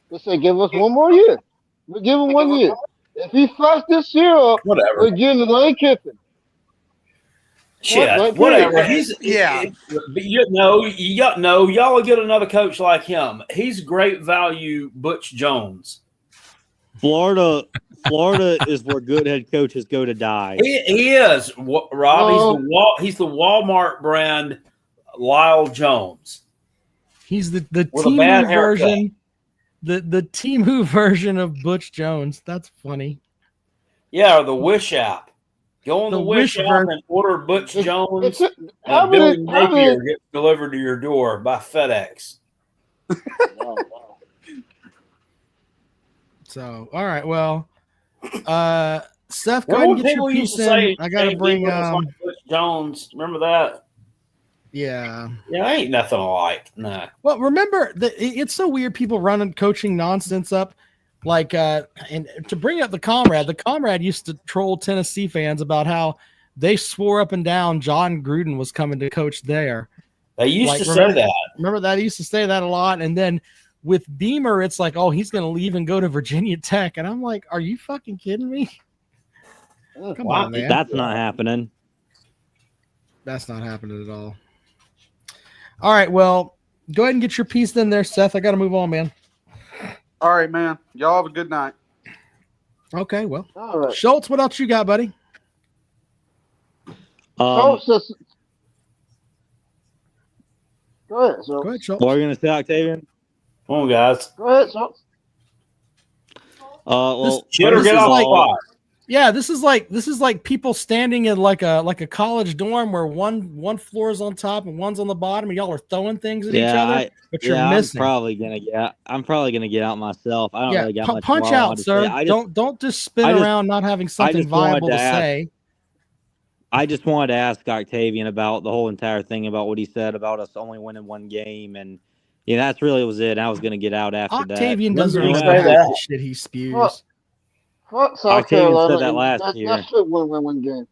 S3: They said, "Give us one more year." We give him 1 year. If he fucks this year up,
S2: Whatever.
S3: we're getting Lane Kiffin.
S2: Shit.
S3: What?
S2: Whatever. He's
S4: Yeah.
S2: But y'all will get another coach like him. He's great value. Butch Jones.
S5: Florida is where good head coaches go to die.
S2: He is Rob. He's the Walmart brand Lyle Jones.
S1: He's the
S2: With a
S1: Timu
S2: bad haircut.
S1: version, the Timu version of Butch Jones. That's funny.
S2: Yeah, or the Wish app. Go on the,
S1: The
S2: Wish
S1: Wish
S2: app
S1: version.
S2: and order Butch Jones.
S3: How
S2: And Billy
S3: many?
S2: Napier gets delivered to your door by FedEx.
S3: Wow.
S1: So, all right. Well, Seth, go
S2: Remember
S1: ahead and
S2: when
S1: get your
S2: people used
S1: piece
S2: to say
S1: in. I got to
S2: Shane
S1: bring.
S2: Beamer was like Butch Jones. Remember that?
S1: Yeah.
S2: Yeah, ain't nothing alike. Nah.
S1: Well, remember it's so weird. People running coaching nonsense up, like and to bring up the comrade used to troll Tennessee fans about how they swore up and down John Gruden was coming to coach there.
S2: They used to say that.
S1: Remember that? He used to say that a lot. And then with Beamer, it's like, oh, he's going to leave and go to Virginia Tech. And I'm like, are you fucking kidding me? Come on, man.
S5: That's not happening.
S1: That's not happening at all. All right, well, go ahead and get your piece in there, Seth. I got to move on, man.
S4: All right, man. Y'all have a good night.
S1: Okay, well.
S3: All right.
S1: Schultz, what else you got, buddy?
S3: Schultz just... Go ahead, Schultz.
S1: Go ahead, Schultz.
S5: What are you going to say, Octavian?
S2: Come on, guys.
S3: Go ahead, Schultz.
S5: Well,
S2: Shit or get off the spot.
S1: Yeah, this is like people standing in like a college dorm where one floor is on top and one's on the bottom, and y'all are throwing things at each other, but you're missing.
S5: I'm probably gonna get out myself. I don't really got much
S1: punch
S5: more
S1: out, sir. Don't just spin around not having something viable to say.
S5: I just wanted to ask Octavian about the whole entire thing about what he said about us only winning one game, and that's really was it. I was gonna get out after that.
S1: Octavian doesn't even say that shit he spews.
S3: Fuck South Carolina.
S5: Said that last year.
S3: That should win game.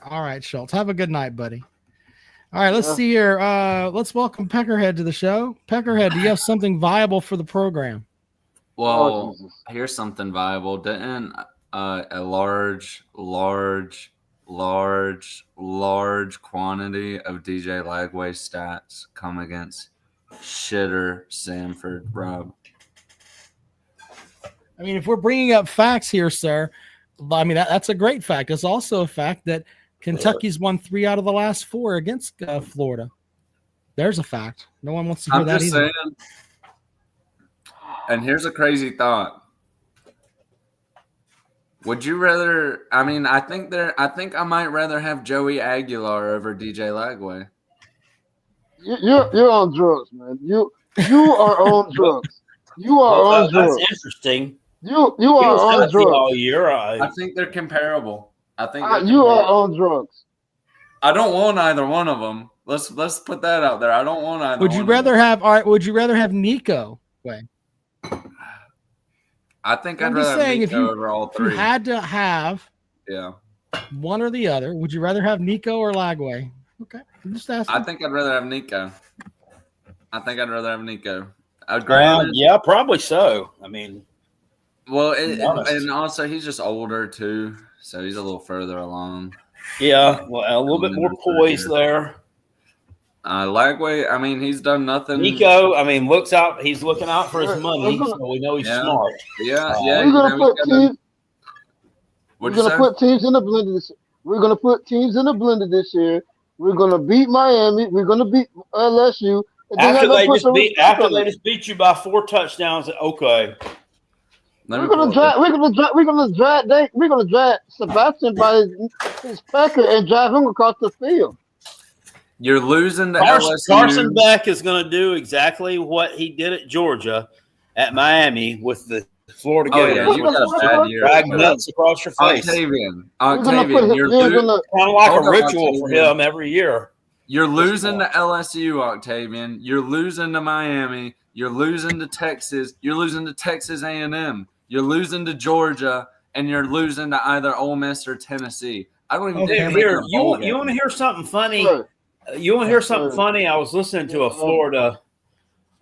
S1: All right, Schultz. Have a good night, buddy. All right, let's see here. Let's welcome Peckerhead to the show. Peckerhead, do you have something viable for the program?
S6: Well, here's something viable. Didn't a large quantity of DJ Lagway stats come against shitter Samford, Rob?
S1: I mean, if we're bringing up facts here, sir, I mean, that's a great fact. It's also a fact that Kentucky's won 3 out of the last 4 against Florida. There's a fact. No one wants to hear that either.
S6: Saying, and here's a crazy thought. Would you rather? I mean, I think I might rather have Joey Aguilar over DJ Lagway.
S3: You're on drugs, man. You are on drugs. You are on drugs.
S2: That's interesting.
S3: You are on drugs
S2: all year.
S6: I think they're comparable. I think
S3: you are on drugs.
S6: I don't want either one of them. Let's put that out there. I don't want either.
S1: Would you rather have? All right. Would you rather have Nico?
S6: I think I'd rather have Nico over all 3.
S1: If you had to have, one or the other, would you rather have Nico or Lagway? Okay, I'm just asking.
S6: I think I'd rather have Nico.
S2: Yeah, probably so. I mean,
S6: well, and also he's just older too, so he's a little further along.
S2: Yeah, well, a little bit more poise there.
S6: Lagway, I mean, he's done nothing.
S2: Nico, I mean, he's looking out for his money, so we know he's smart.
S6: Yeah.
S3: We're gonna put teams in the blender this year. We're gonna put teams in the blender this year. We're gonna beat Miami. We're gonna beat LSU.
S2: After they just beat you by 4 touchdowns, okay.
S3: We're gonna drag Sebastian by his pecker and drive him across the field.
S6: You're losing to LSU.
S2: Carson Beck is going to do exactly what he did at Georgia, at Miami with the Florida Gators.
S6: You got a bad year.
S2: Drag nuts across your face.
S6: Octavian,
S2: you're kind of like a ritual for him every year.
S6: You're losing to LSU, Octavian. You're losing to Miami. You're losing to Texas. You're losing to Texas A&M. You're losing to Georgia, and you're losing to either Ole Miss or Tennessee. I don't even think
S2: you want to hear something funny?
S3: Sure.
S2: You want to hear something funny? I was listening to a Florida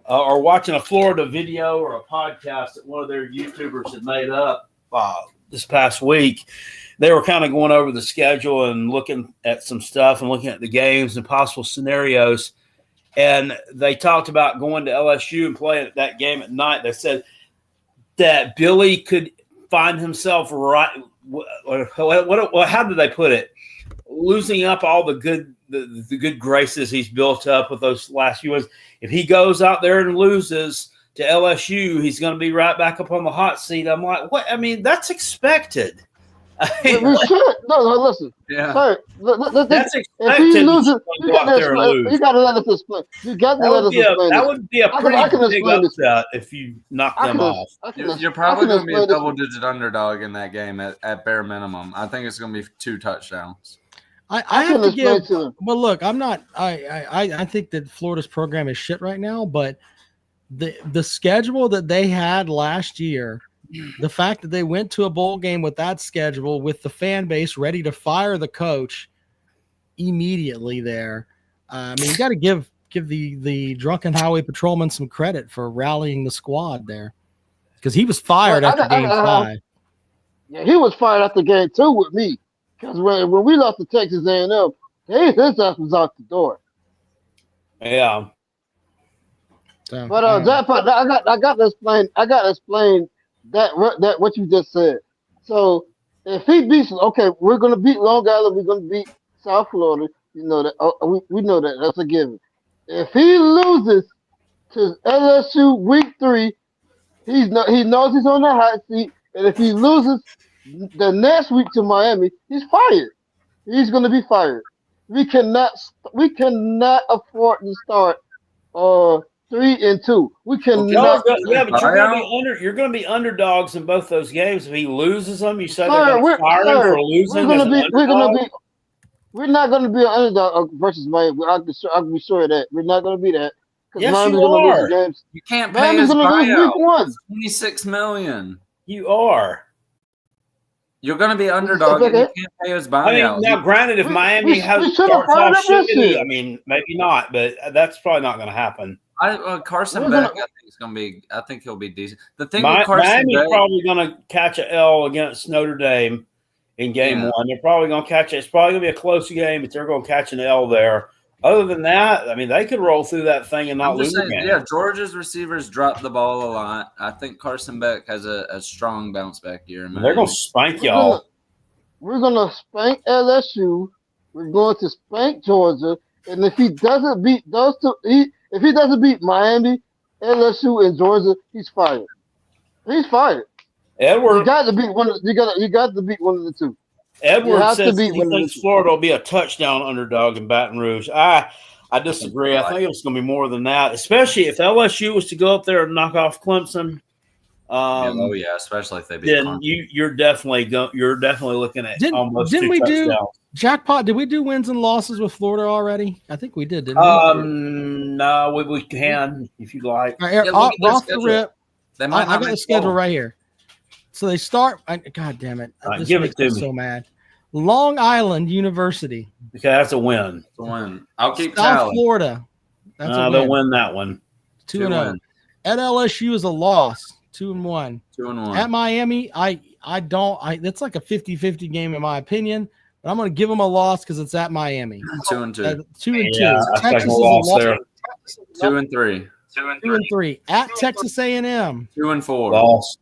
S2: or watching a Florida video or a podcast that one of their YouTubers had made up this past week. They were kind of going over the schedule and looking at some stuff and looking at the games and possible scenarios. And they talked about going to LSU and playing that game at night. They said that Billy could find himself right. How did they put it? Losing up all the good graces he's built up with those last few ones. If he goes out there and loses to LSU, he's going to be right back up on the hot seat. I'm like, what? I mean, that's expected.
S3: Listen.
S6: Yeah.
S3: Sorry.
S2: That's expected.
S3: If he loses,
S2: you got
S3: to let us explain. You got to let us explain.
S2: That would be a pretty big upset if you knock them off.
S6: You're probably going to be a double-digit underdog in that game at bare minimum. I think it's going to be 2 touchdowns.
S1: I have to give. Well, look, I'm not. I think that Florida's program is shit right now, but the schedule that they had last year, the fact that they went to a bowl game with that schedule, with the fan base ready to fire the coach immediately there. I mean, you got to give the drunken highway patrolman some credit for rallying the squad there, because he was fired after game 5.
S3: Yeah, he was fired after game 2 with me, because when we lost to Texas A&M, his ass was out the door.
S2: Yeah.
S3: So, but Jackpot, I got to explain that what you just said. So if he beats, okay, we're gonna beat Long Island, we're gonna beat South Florida. You know that. We know that. That's a given. If he loses to LSU week 3, he knows he's on the hot seat. And if he loses the next week to Miami, he's fired. He's going to be fired. We cannot afford to start 3-2. We cannot.
S2: Yeah, but you're going to be underdogs in both those games. If he loses them, you said they're going to fire him for losing.
S3: We're not going to be an underdog versus Miami. I can be sure of that. We're not going to be that.
S2: Yes, you are.
S3: Games.
S6: You can't pay his buyout. $26 million.
S2: You are.
S6: You're going to be underdog. And you can't pay his buyout.
S2: I mean, now, granted, if Miami starts off shitty, I mean, maybe not, but that's probably not going to happen.
S6: Carson Beck, I think he'll be decent. The thing with Carson
S2: Miami's probably going to catch an L against Notre Dame in game 1. They're probably going to catch it. It's probably going to be a close game, but they're going to catch an L there. Other than that, I mean, they could roll through that thing and not lose again.
S6: Yeah, Georgia's receivers drop the ball a lot. I think Carson Beck has a strong bounce back year.
S2: They're going to spank y'all.
S3: We're going to spank LSU. We're going to spank Georgia. And if he doesn't beat those two, if he doesn't beat Miami, LSU, and Georgia, he's fired. He's fired.
S2: Edward,
S3: you got to beat one. You got to beat one of the two.
S2: Edward says he thinks Florida will be a touchdown underdog in Baton Rouge. I disagree. I think it's going to be more than that, especially if LSU was to go up there and knock off Clemson.
S6: Especially if they beat
S2: Clemson. You're definitely looking at almost
S1: didn't
S2: 2
S1: we
S2: touchdowns.
S1: Do Jackpot? Did we do wins and losses with Florida already? I think we did, didn't we?
S2: No, we can if you like.
S1: All right, off the rip. I got the schedule right here. So they start. God damn it!
S2: Right, give it to me.
S1: So mad. Long Island University.
S2: Okay, that's a win.
S6: That's a win. I'll keep
S1: South Florida. That's a win.
S2: They'll win that one.
S1: 2-0. At LSU is a loss. 2-1.
S6: 2-1.
S1: At Miami, it's like a 50-50 game in my opinion. But I'm going to give them a loss because it's at Miami.
S6: 2-2.
S1: 2-2.
S2: Yeah,
S1: Texas is a loss there.
S6: 2-3.
S1: 2-3. At Texas A&M.
S6: 2-4.
S2: Loss.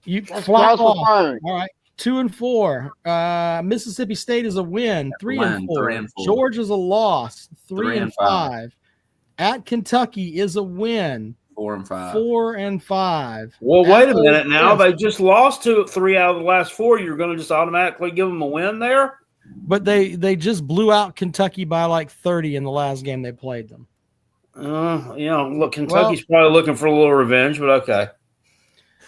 S1: You flat off. All right. 2-4. Mississippi State is a win. 3-4. Georgia's a loss. 3-5. At Kentucky is a win.
S6: 4-5.
S1: 4-5.
S2: Well, wait a minute now. They just lost 3 out of the last 4. You're going to just automatically give them a win there?
S1: But they just blew out Kentucky by like 30 in the last game they played them.
S2: Look, Kentucky's probably looking for a little revenge, but okay.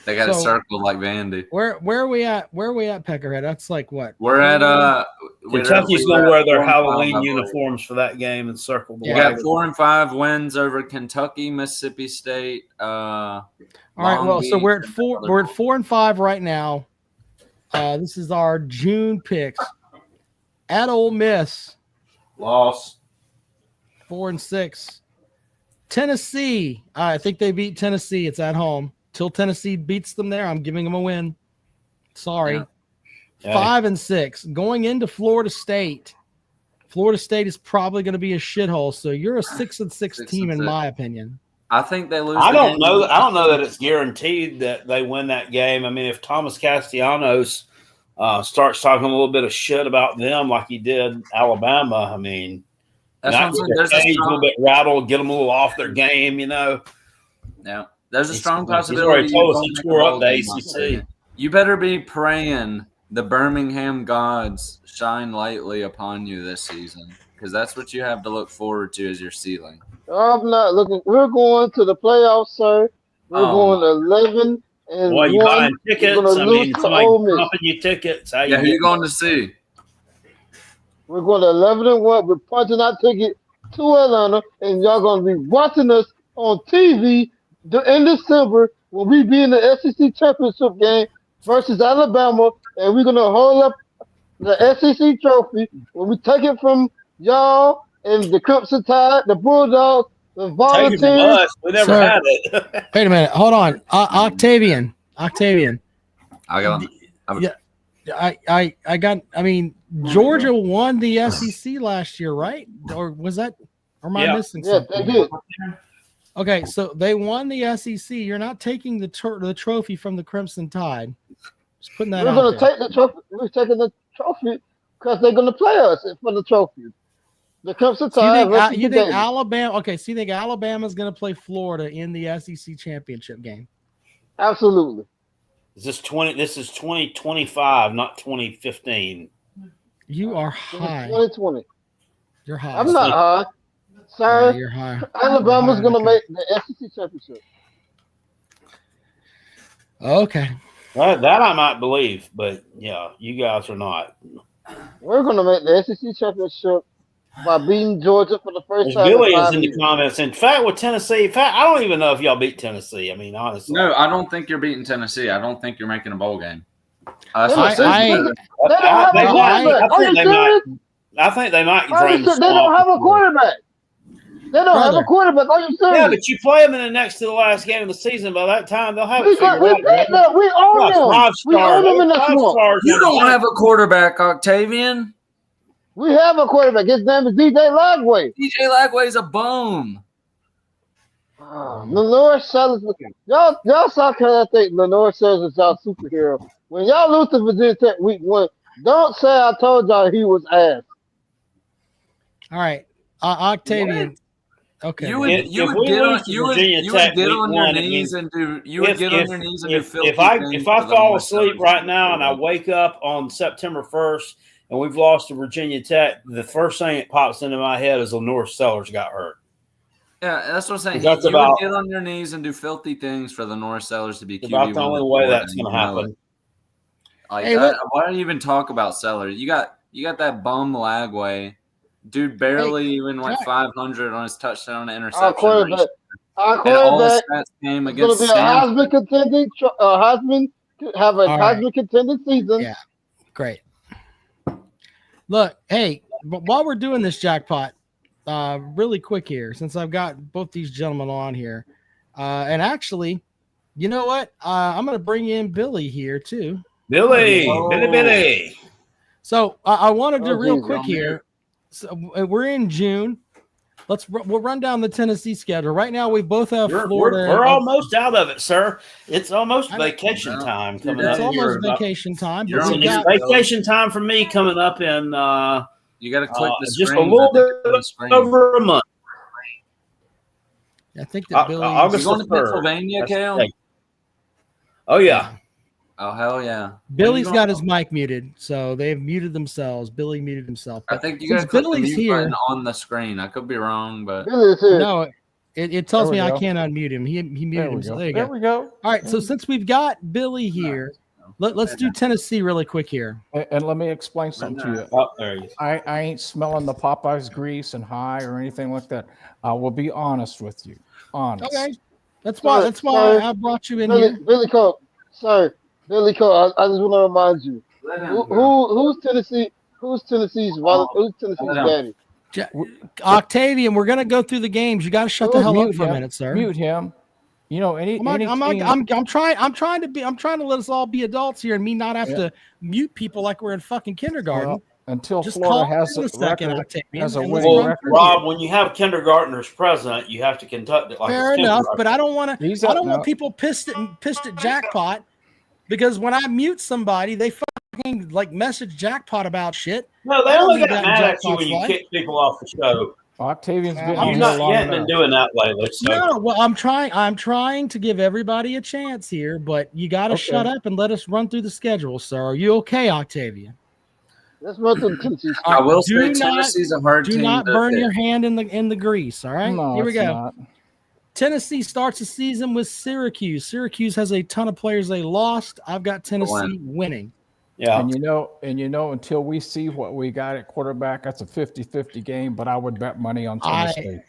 S6: They got a circle like Vandy.
S1: Where are we at? Where are we at, Peckerhead? That's like what?
S6: We're at
S2: Kentucky's going to wear their Halloween uniforms for that game and circle the
S6: got 4-5 wins over Kentucky, Mississippi State.
S1: All right. Well, so we're at 4. We're at 4-5 right now. This is our June picks. At Ole Miss,
S2: loss.
S1: 4-6. Tennessee. I think they beat Tennessee. It's at home. Till Tennessee beats them there, I'm giving them a win. Sorry. Yeah. 5-6. Going into Florida State. Florida State is probably going to be a shithole. So you're a 6-6 team, in my opinion.
S6: I think they lose.
S2: I don't know that it's guaranteed that they win that game. I mean, if Thomas Castellanos starts talking a little bit of shit about them like he did Alabama, I mean,
S6: that's what I'm saying. There's
S2: a little bit rattled, get them a little off their game,
S6: Yeah. There's a strong possibility.
S2: He's already told us to score up the ACC.
S6: You better be praying the Birmingham gods shine lightly upon you this season, because that's what you have to look forward to as your ceiling.
S3: I'm not looking. We're going to the playoffs, sir. We're going 11 and
S2: well, you
S3: 1.
S2: buying tickets? I mean, somebody dropping you tickets.
S6: Who you going to see?
S3: We're going to 11-1. We're punching our ticket to Atlanta, and y'all going to be watching us on TV in December when we be in the SEC championship game versus Alabama, and we're going to hold up the SEC trophy when we take it from y'all and the Crimson Tide, the Bulldogs, the
S2: Take it from
S3: Volunteers.
S2: us. We never
S1: Sir.
S2: had it.
S1: Wait a minute. Hold on. Octavian.
S6: I got.
S1: I mean, Georgia won the SEC last year, right? Or was that, or am I missing
S3: Yeah,
S1: something?
S3: they did.
S1: Okay, so they won the SEC. You're not taking the trophy from the Crimson Tide. Just putting that
S3: We're
S1: out
S3: going to
S1: there.
S3: take the trophy. We're taking the trophy because they're going to play us for the trophy. The Crimson
S1: So
S3: Tide.
S1: you think Alabama? Okay, so you think Alabama's going to play Florida in the SEC championship game?
S3: Absolutely.
S2: This is 2025, not 2015.
S1: You are high.
S3: 2020.
S1: You're high.
S3: I'm not high. Sir,
S1: Yeah, you're high.
S3: Alabama's going to
S1: Okay.
S3: make the SEC championship.
S1: Okay.
S2: That I might believe, but yeah, you guys are not.
S3: We're going to make the SEC championship by beating Georgia for the first time
S2: Billy
S3: in
S2: is
S3: 5
S2: in the
S3: years.
S2: comments. In fact, with Tennessee, I don't even know if y'all beat Tennessee. I mean, honestly.
S6: No, I don't think you're beating Tennessee. I don't think you're making a bowl game.
S3: They don't have a
S2: They
S3: quarterback. Are you serious?
S2: I think they might
S3: They
S2: drain the
S3: don't have a
S2: swamp.
S3: quarterback. They don't have a quarterback. Are you serious?
S2: Yeah, but you play them in the next to the last game of the season. By that time, they'll have
S3: We
S2: it figured
S3: beat
S2: out.
S3: them. We own them. We own them in the swamp.
S6: You don't have a quarterback, Octavian.
S3: We have a quarterback. His name is DJ Lagway.
S6: DJ Lagway's a bum.
S3: Lenore Sellers. Y'all saw how I think Lenore Sellers is y'all superhero. When y'all lose to Virginia Tech week 1, don't say I told y'all he was ass.
S1: All right. Octavian. Okay.
S6: You would get on your knees and do filthy
S2: if I
S6: things
S2: fall
S6: for the North
S2: asleep
S6: Stars.
S2: right now and I wake up on September 1st and we've lost to Virginia Tech, the first thing that pops into my head is Lenore Sellers got hurt.
S6: Yeah, that's what I'm saying.
S2: That's
S6: You
S2: about-
S6: would get on your knees and do filthy things for the North Sellers to be QB.
S2: About the only way that's going to happen.
S6: Like,
S1: Hey,
S6: why don't you even talk about Sellers? You got that bum Lagway. Dude barely even went 500 on his touchdown to interception.
S3: Our quarterback.
S6: And all his stats came
S3: is going to
S6: against
S3: be a
S6: Sam.
S3: Heisman contending. Heisman contending season.
S1: Yeah. Great. Look, hey, but while we're doing this jackpot, really quick here, since I've got both these gentlemen on here, and actually, you know what? I'm going to bring in Billy here too.
S2: Billy.
S1: So I want to do real
S3: geez,
S1: quick here. So we're in June. We'll run down the Tennessee schedule. Right now, we both have Florida.
S2: We're almost out of it, sir. It's almost vacation time coming up.
S1: It's almost vacation time. But
S2: It's
S1: we got
S2: vacation time for me coming up in
S6: You got to click the
S2: just a
S6: screen.
S2: little bit over a month.
S1: I think that Billy.
S6: You going to Pennsylvania, Kale?
S2: Oh yeah.
S6: Oh hell yeah!
S1: Billy's got his mic muted, so they've muted themselves. Billy muted himself.
S6: I think you got to click the mute button on the screen. I could be wrong, but
S1: no, it tells me I can't unmute him. He muted himself.
S7: There we go.
S1: All right, so since we've got Billy here, let's do Tennessee really quick here.
S7: And let me explain something to you.
S2: Oh, there he is.
S7: I ain't smelling the Popeyes grease and high or anything like that. I will be honest with you. Honest.
S1: Okay, that's why I brought you in here.
S3: Billy Cole, sir. Billy Cole, I just want to remind you, who's Tennessee? Who's Tennessee's daddy?
S1: Octavian, we're gonna go through the games. You got to shut the hell up for a minute, sir.
S7: Mute him. You know,
S1: I'm trying to let us all be adults here and me not have to mute people like we're in fucking kindergarten.
S7: Well, until
S1: Just
S7: Florida
S1: call
S7: has
S1: in
S7: a
S1: a second,
S7: record,
S1: Octavian,
S7: has a
S1: and
S7: winning record.
S2: Rob, when you have kindergartners present, you have to conduct it like
S1: fair
S2: it's
S1: enough,
S2: kindergarten.
S1: but I don't want to. I don't want people pissed at Jackpot because when I mute somebody, they fucking like message Jackpot about shit.
S2: No, they
S1: I don't
S2: only
S1: do
S2: get
S1: that in
S2: mad at you
S1: Jackpot's
S2: when you
S1: life.
S2: kick people off the show.
S7: Octavian's been
S2: You've
S7: on
S2: not
S7: here long
S2: yet been
S7: enough.
S2: doing that lately. So.
S1: No, well, I'm trying to give everybody a chance here, but you got to shut up and let us run through the schedule, sir. Are you okay, Octavian?
S3: Let's run through the Tennessee.
S6: I will say Tennessee's a hard team.
S1: Do not burn
S6: pick.
S1: your hand in the grease. All right,
S7: No,
S1: here we
S7: it's
S1: go.
S7: not.
S1: Tennessee starts the season with Syracuse. Syracuse has a ton of players they lost. I've got Tennessee winning.
S2: Yeah.
S7: And until we see what we got at quarterback, that's a 50-50 game. But I would bet money on Tennessee.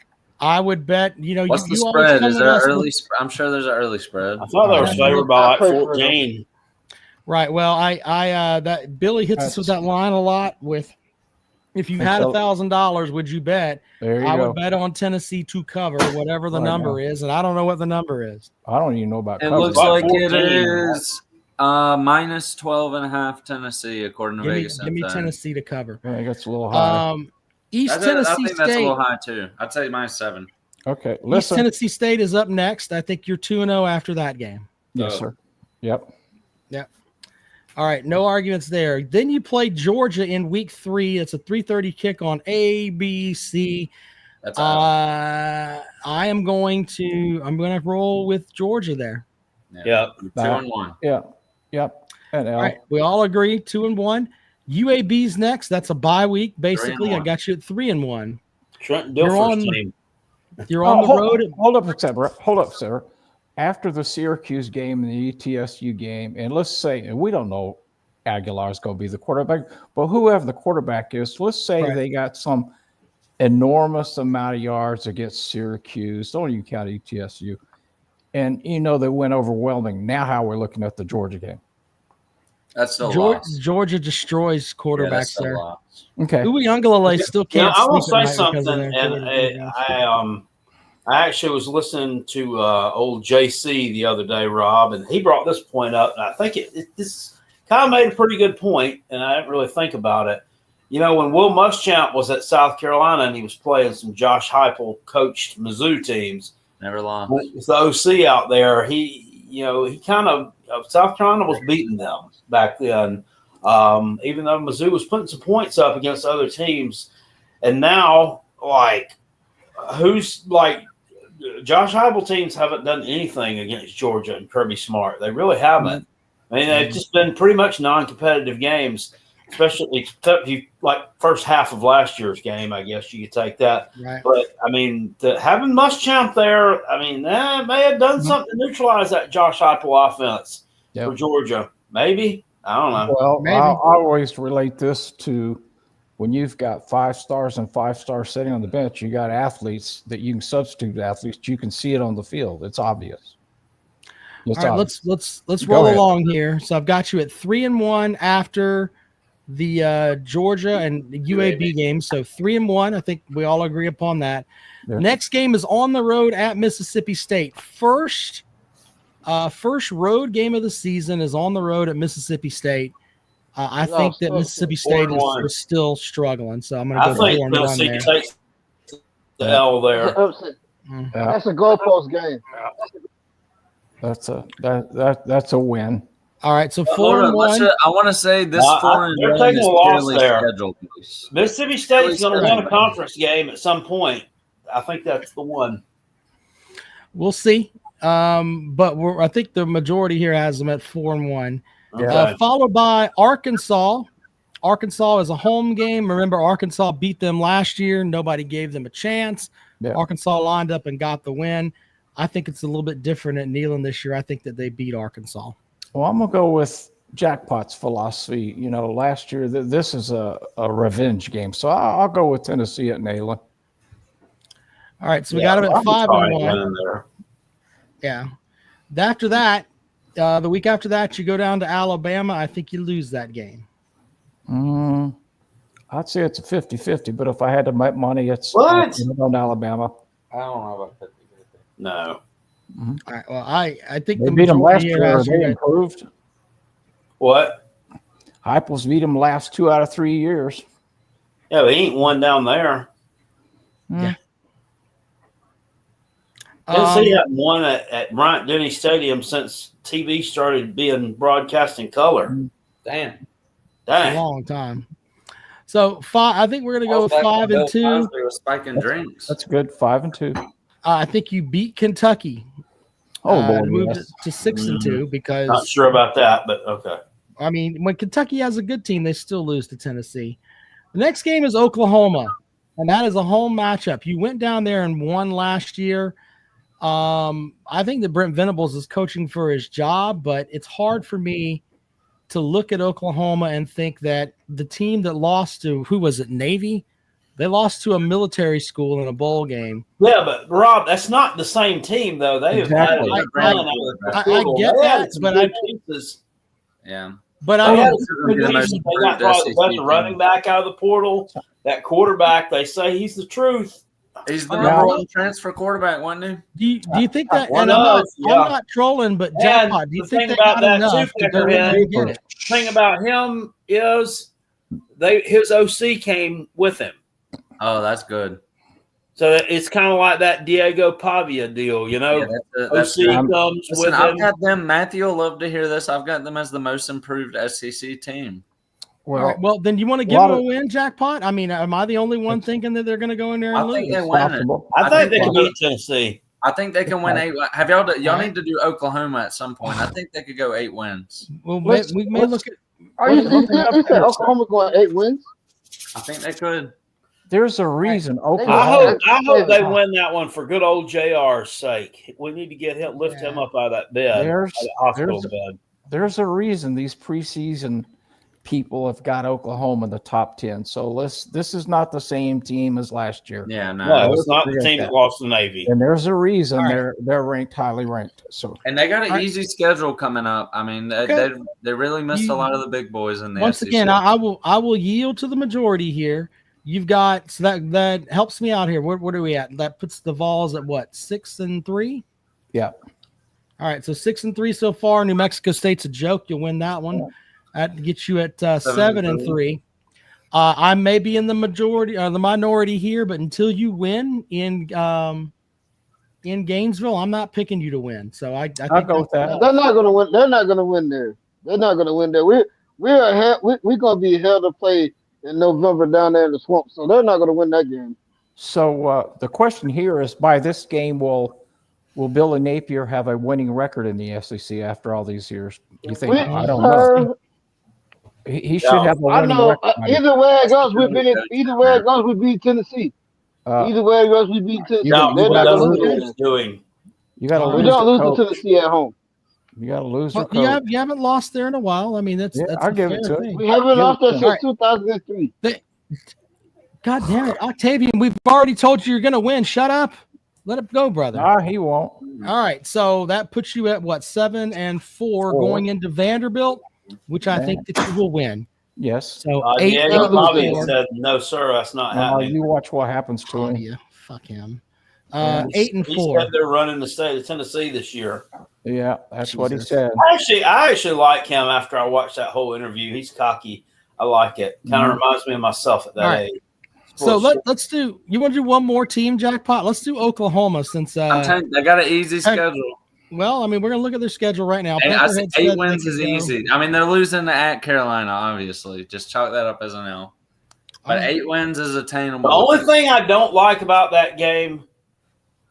S1: I would bet.
S6: What's the
S1: you always
S6: spread?
S1: come
S6: Is
S1: with
S6: there
S1: us
S6: early?
S1: with-
S6: I'm sure there's an early spread.
S2: I thought they were favored by like 14.
S1: Right. Well, that Billy hits us with that line a lot. With if you had $1,000, would you bet?
S7: There you
S1: I
S7: go.
S1: would bet on Tennessee to cover whatever the
S7: Right
S1: number
S7: now.
S1: is, and I don't know what the number is.
S7: I don't even know about.
S6: It
S7: coverage.
S6: looks like it
S2: 14.
S6: is minus 12.5 Tennessee, according to Vegas.
S1: Give me Tennessee to cover.
S7: I think it's a little high.
S1: East
S6: I
S1: Tennessee
S6: think that's a
S1: State.
S6: little high too. I'd say minus 7.
S7: Okay,
S1: East
S7: listen.
S1: Tennessee State is up next. I think you're 2-0 after that game.
S7: Yes, sir. Yep.
S1: All right, no arguments there. Then you play Georgia in week 3. It's a 3:30 kick on ABC.
S6: That's
S1: I'm going to roll with Georgia there.
S2: Yep.
S6: 2-1.
S7: Yeah. Yep. And
S1: All right, we all agree 2-1. UAB's next. That's a bye week. Basically, I
S6: 3-1.
S1: got you at 3-1.
S2: Trenton
S1: You're on-
S2: Dilfer's team.
S1: You're on the road.
S7: Hold up, Sarah. After the Syracuse game and the ETSU game, and let's say, and we don't know Aguilar's going to be the quarterback, but whoever the quarterback is, let's say
S1: Right.
S7: they got some enormous amount of yards against Syracuse. Don't even count ETSU. And, they went overwhelming. Now how we're looking at the Georgia game.
S6: That's still a loss.
S1: Georgia destroys
S6: Yeah,
S1: quarterbacks
S6: that's still a
S1: there.
S6: loss.
S7: Okay.
S1: Uiagalelei still can't.
S2: I will
S1: sleep at
S2: say
S1: night because of
S2: something,
S1: their
S2: and I actually was listening to old JC the other day, Rob, and he brought this point up, and I think this kind of made a pretty good point, and I didn't really think about it. When Will Muschamp was at South Carolina and he was playing some Josh Heupel coached Mizzou teams,
S6: Never lost.
S2: with the OC out there, he kind of South Carolina was beating them back then, even though Mizzou was putting some points up against other teams. And now, Josh Heupel teams haven't done anything against Georgia and Kirby Smart. They really haven't. I mean, they've just been pretty much non-competitive games, especially first half of last year's game. I guess you could take that.
S1: Right.
S2: But I mean, having Muschamp there, I mean, that may have done something to neutralize that Josh Heupel offense for Georgia. Maybe, I don't know.
S7: Well,
S1: Maybe.
S7: I always relate this to when you've got 5 stars and 5 stars sitting on the bench, you got athletes that you can substitute athletes. You can see it on the field. It's obvious.
S1: All right, let's roll along here. So I've got you at 3-1 after the Georgia and the UAB game. So 3-1. I think we all agree upon that.
S7: Yeah.
S1: Next game is on the road at Mississippi State. First road game of the season is on the road at Mississippi State. I think that Mississippi State is still struggling, so I'm going to go 4-1
S2: Tennessee
S1: there.
S2: takes the L there.
S3: That's a goalpost game.
S7: That's a win.
S1: All right, so
S6: Hold on,
S1: 4-1.
S6: I want to say this
S2: They're
S6: 4-1
S2: taking
S6: is
S2: a loss
S6: purely
S2: there.
S6: scheduled.
S2: Mississippi State's going to win a conference game at some point. I think that's the one.
S1: We'll see. But I think the majority here has them at 4-1.
S2: Okay.
S1: Followed by Arkansas. Arkansas is a home game. Remember, Arkansas beat them last year. Nobody gave them a chance.
S7: Yeah.
S1: Arkansas lined up and got the win. I think it's a little bit different at Neyland this year. I think that they beat Arkansas.
S7: Well, I'm going to go with Jackpot's philosophy. Last year, this is a revenge game. So I'll go with Tennessee at Neyland.
S1: All right, so we got them at 5-1.
S2: There.
S1: Yeah. After that, the week after that, you go down to Alabama. I think you lose that game.
S7: I'd say it's a 50-50, but if I had to make money, it's
S2: What?
S7: on Alabama.
S6: I don't know about 50-50.
S2: No.
S1: All right. Well, I think
S7: They
S1: the
S7: beat them last
S1: majority
S7: year.
S1: here
S7: Are
S1: has
S7: they
S1: you at-
S7: improved?
S2: What?
S7: Heupel's beat them last 2 out of 3 years.
S2: Yeah, they ain't one down there.
S1: Yeah.
S2: Tennessee hadn't won at Bryant Denny Stadium since TV started being broadcast in color.
S6: Damn.
S1: a
S2: Dang.
S1: long time. So I think we're going to go with 5-2.
S6: Spiking drinks.
S7: That's good. 5-2.
S1: I think you beat Kentucky.
S7: Oh, Lord,
S1: moved
S7: yes.
S1: it to 6-2 because
S2: Not sure about that, but okay.
S1: I mean, when Kentucky has a good team, they still lose to Tennessee. The next game is Oklahoma, and that is a home matchup. You went down there and won last year. I think that Brent Venables is coaching for his job, but it's hard for me to look at Oklahoma and think that the team that lost to, who was it, Navy? They lost to a military school in a bowl game.
S2: Yeah, but Rob, that's not the same team though. They
S7: Exactly.
S2: have had
S1: I get that, but
S2: pieces.
S6: Yeah.
S1: But
S2: They
S1: I
S2: had
S1: mean,
S2: some good pieces. They got probably the best running back out of the portal. That quarterback, they say he's the truth.
S6: He's the number one transfer quarterback, wasn't
S1: do you think that?
S2: One
S1: And I'm
S2: of, yeah.
S1: not trolling, but Jackpot, do you
S2: the
S1: think
S2: thing
S1: they
S2: about
S1: got
S2: that
S1: enough
S2: too,
S1: to go in there and get it?
S2: The thing about him is his OC came with him.
S6: he? Oh, that's good.
S2: So it's kind of like that Diego Pavia deal, you know.
S6: Yeah, that's
S2: OC
S6: good.
S2: comes
S6: Listen,
S2: with
S6: I've
S2: him.
S6: got them. Matthew will love to hear this. I've got them as the most improved SEC team.
S1: All right, well, then you want to give them a win, Jackpot? I mean, am I the only one thinking that they're going to go in there and
S6: I think
S1: lose?
S6: they win it.
S2: I think they can beat Tennessee.
S6: I think they can win 8. Have y'all need to do Oklahoma at some point. I think they could go 8 wins.
S1: Well, we may look at.
S3: Are you saying Oklahoma going 8 wins?
S6: I think they could.
S7: There's a reason Oklahoma.
S2: I hope they win that one for good old JR's sake. We need to get him, lift him up out of that bed, out of the hospital bed.
S7: There's a reason these preseason people have got Oklahoma in the top 10. So this is not the same team as last year.
S6: Yeah,
S2: no, it's not the team that lost the Navy.
S7: And there's a reason they're ranked highly ranked. So
S6: and they got an easy schedule coming up. I mean, they really missed a lot of the big boys in the
S1: Once
S6: SEC.
S1: again, I will yield to the majority here. You've got so that helps me out here. What are we at? That puts the Vols at what, 6-3?
S7: Yeah.
S1: All right, so 6-3 so far. New Mexico State's a joke. You'll win that one. That gets you at 7-3. I may be in the majority or the minority here, but until you win in Gainesville, I'm not picking you to win. So I
S7: I'll go with that.
S3: They're not going to win. They're not going to win there. They're not going to win there. We're going to be held to play in November down there in the swamp, so they're not going to win that game.
S7: So the question here is: by this game, will Billy Napier have a winning record in the SEC after all these years? You think? I don't know. He should have a winning record.
S3: Either way it goes, we beat. Either way it goes, we beat Tennessee. Either way it goes, we beat Tennessee.
S7: You got to lose.
S3: We don't lose to Tennessee at home.
S7: You got to lose.
S1: Well, you haven't lost there in a while. I mean, that's
S7: I'll give it to
S1: thing.
S3: We haven't lost there since 2003.
S1: God damn it, Octavian! We've already told you you're going to win. Shut up. Let it go, brother.
S7: Nah, he won't.
S1: All right, so that puts you at what, 7-4 going into Vanderbilt, which I think that you will win.
S7: Yes.
S1: So
S2: Bobby said, "No, sir, that's not happening."
S7: You watch what happens to him.
S1: Yeah, fuck him. 8-4.
S2: He said they're running the state of Tennessee this year.
S7: Yeah, that's what he said.
S2: I actually like him after I watched that whole interview. He's cocky. I like it. Kind of reminds me of myself at that age.
S1: So let's do. You want to do one more team, Jackpot? Let's do Oklahoma since
S6: I'm telling you, they got an easy schedule.
S1: Well, I mean, we're gonna look at their schedule right now.
S6: And I said 8 wins is easy. I mean, they're losing at Carolina, obviously. Just chalk that up as an L. But 8 wins is attainable.
S2: The only thing I don't like about that game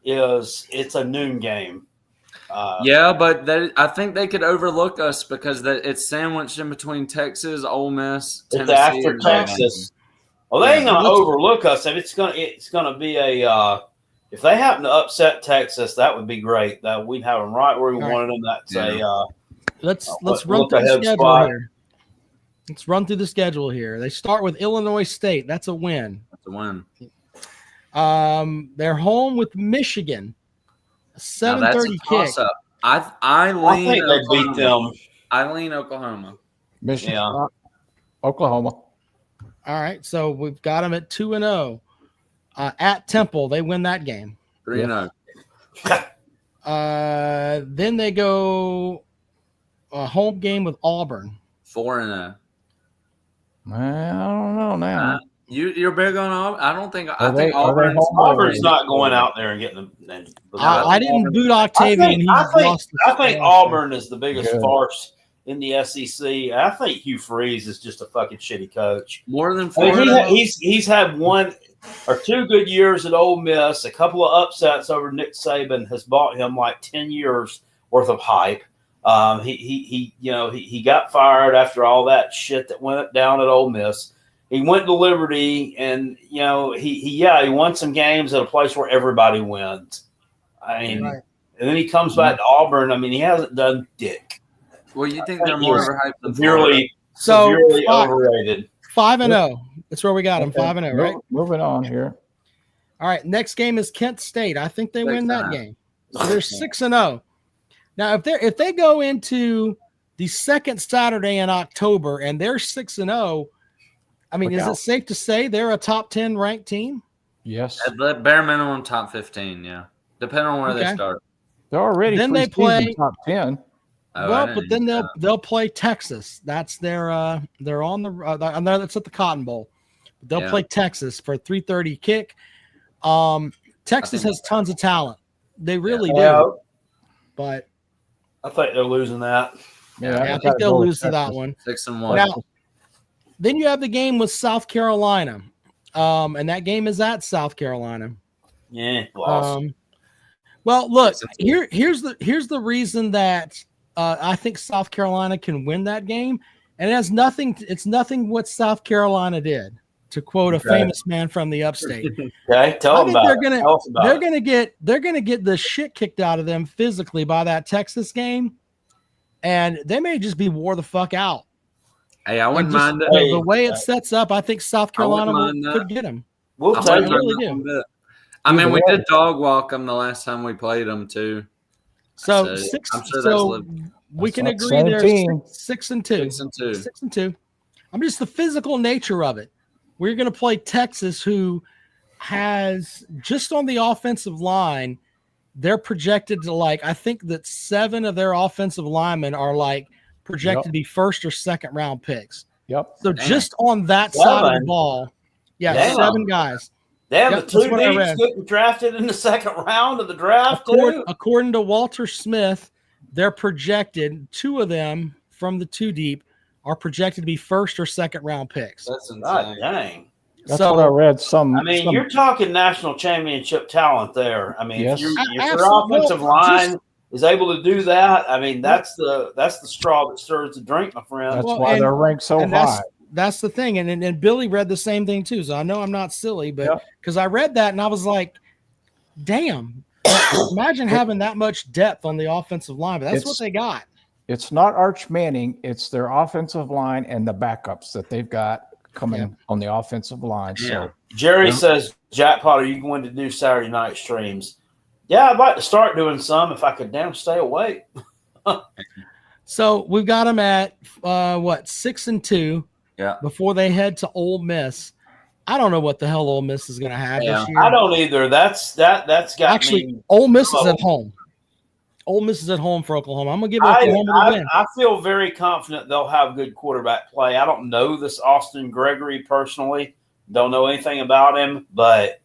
S2: is it's a noon game.
S6: Yeah, but I think they could overlook us because it's sandwiched in between Texas, Ole Miss, Tennessee.
S2: It's after Texas. Well, they ain't gonna overlook us. If it's gonna be a if they happen to upset Texas, that would be great. That we'd have them right where we wanted them. That's
S1: let's run through the schedule here. Let's run through the schedule here. They start with Illinois State. That's a win.
S6: That's a win.
S1: They're home with Michigan. 7:30 kick.
S6: I lean.
S2: I think they beat them.
S6: I lean Oklahoma.
S7: Michigan. Yeah. Oklahoma.
S1: All right, so we've got them at 2-0. At Temple, they win that game.
S6: 3-0.
S1: Then they go a home game with Auburn.
S6: 4-0.
S7: I don't know now.
S6: You're big on Auburn. I don't think. I think
S2: Auburn's not going out there and getting them.
S1: I didn't boot Octavian.
S2: I think Auburn is the biggest farce in the SEC. I think Hugh Freeze is just a fucking shitty coach.
S6: More than 4.
S2: He's had 1 or 2 good years at Ole Miss. A couple of upsets over Nick Saban has bought him like 10 years worth of hype. He got fired after all that shit that went down at Ole Miss. He went to Liberty, and he won some games at a place where everybody wins. I mean, and then he comes back to Auburn. I mean, he hasn't done dick.
S6: Well, you think they're more overhyped than
S2: severely overrated.
S1: 5-0. That's where we got them. 5-0, right?
S7: Moving on here.
S1: All right. Next game is Kent State. I think they win that game. So they're 6-0. Now, if they go into the second Saturday in October and they're 6-0, I mean, is it safe to say they're a top 10 ranked team?
S7: Yes.
S6: At the bare minimum, top 15. Yeah, depending on where they start.
S7: They're already
S1: then they play
S7: top 10.
S1: Well, but then they'll play Texas. That's their they're on the that's at the Cotton Bowl. They'll play Texas for a 3:30 kick. Texas has tons of talent. They really do. But
S2: I think they're losing that.
S1: Yeah, I think they'll lose to that one.
S6: 6-1.
S1: Now, then you have the game with South Carolina, and that game is at South Carolina.
S2: Yeah, lost.
S1: Well, look, here's the reason that I think South Carolina can win that game, and it's nothing what South Carolina did, to quote a famous man from the upstate.
S2: Okay, tell them about it.
S1: They're gonna get the shit kicked out of them physically by that Texas game, and they may just be wore the fuck out.
S6: Hey, I wouldn't mind that.
S1: The way it sets up, I think South Carolina could get them.
S2: I
S6: really do. I mean, we did dog walk them the last time we played them too.
S1: So we can agree they're 6-2. 6-2. I'm just the physical nature of it. We're going to play Texas, who has just on the offensive line, they're projected to I think that 7 of their offensive linemen are projected to be first or second round picks.
S7: Yep.
S1: So just on that side of the ball, 7 guys.
S2: They have the 2 deeps getting drafted in the second round of the draft.
S1: According to Walter Smith, they're projected, 2 of them from the 2 deep are projected to be first or second round picks.
S6: That's insane.
S2: God dang.
S7: That's what I read.
S2: You're talking national championship talent there. I mean, if your offensive line is able to do that, I mean, that's the straw that stirs the drink, my friend.
S7: That's why they're ranked so high.
S1: That's the thing. And Billy read the same thing too. So I know I'm not silly, but because I read that and I was like, damn, imagine having that much depth on the offensive line, but that's what they got.
S7: It's not Arch Manning. It's their offensive line and the backups that they've got coming on the offensive line.
S2: Yeah.
S7: So
S2: Jerry says, Jackpot, are you going to do Saturday night streams? Yeah, I'd like to start doing some if I could damn stay awake.
S1: So we've got them at 6-2.
S6: Yeah.
S1: Before they head to Ole Miss. I don't know what the hell Ole Miss is going to have this year.
S2: I don't either. That's got me.
S1: Ole Miss is at home. Ole Miss is at home for Oklahoma. I'm going to give Oklahoma the win.
S2: I feel very confident they'll have good quarterback play. I don't know this Austin Gregory personally. Don't know anything about him, but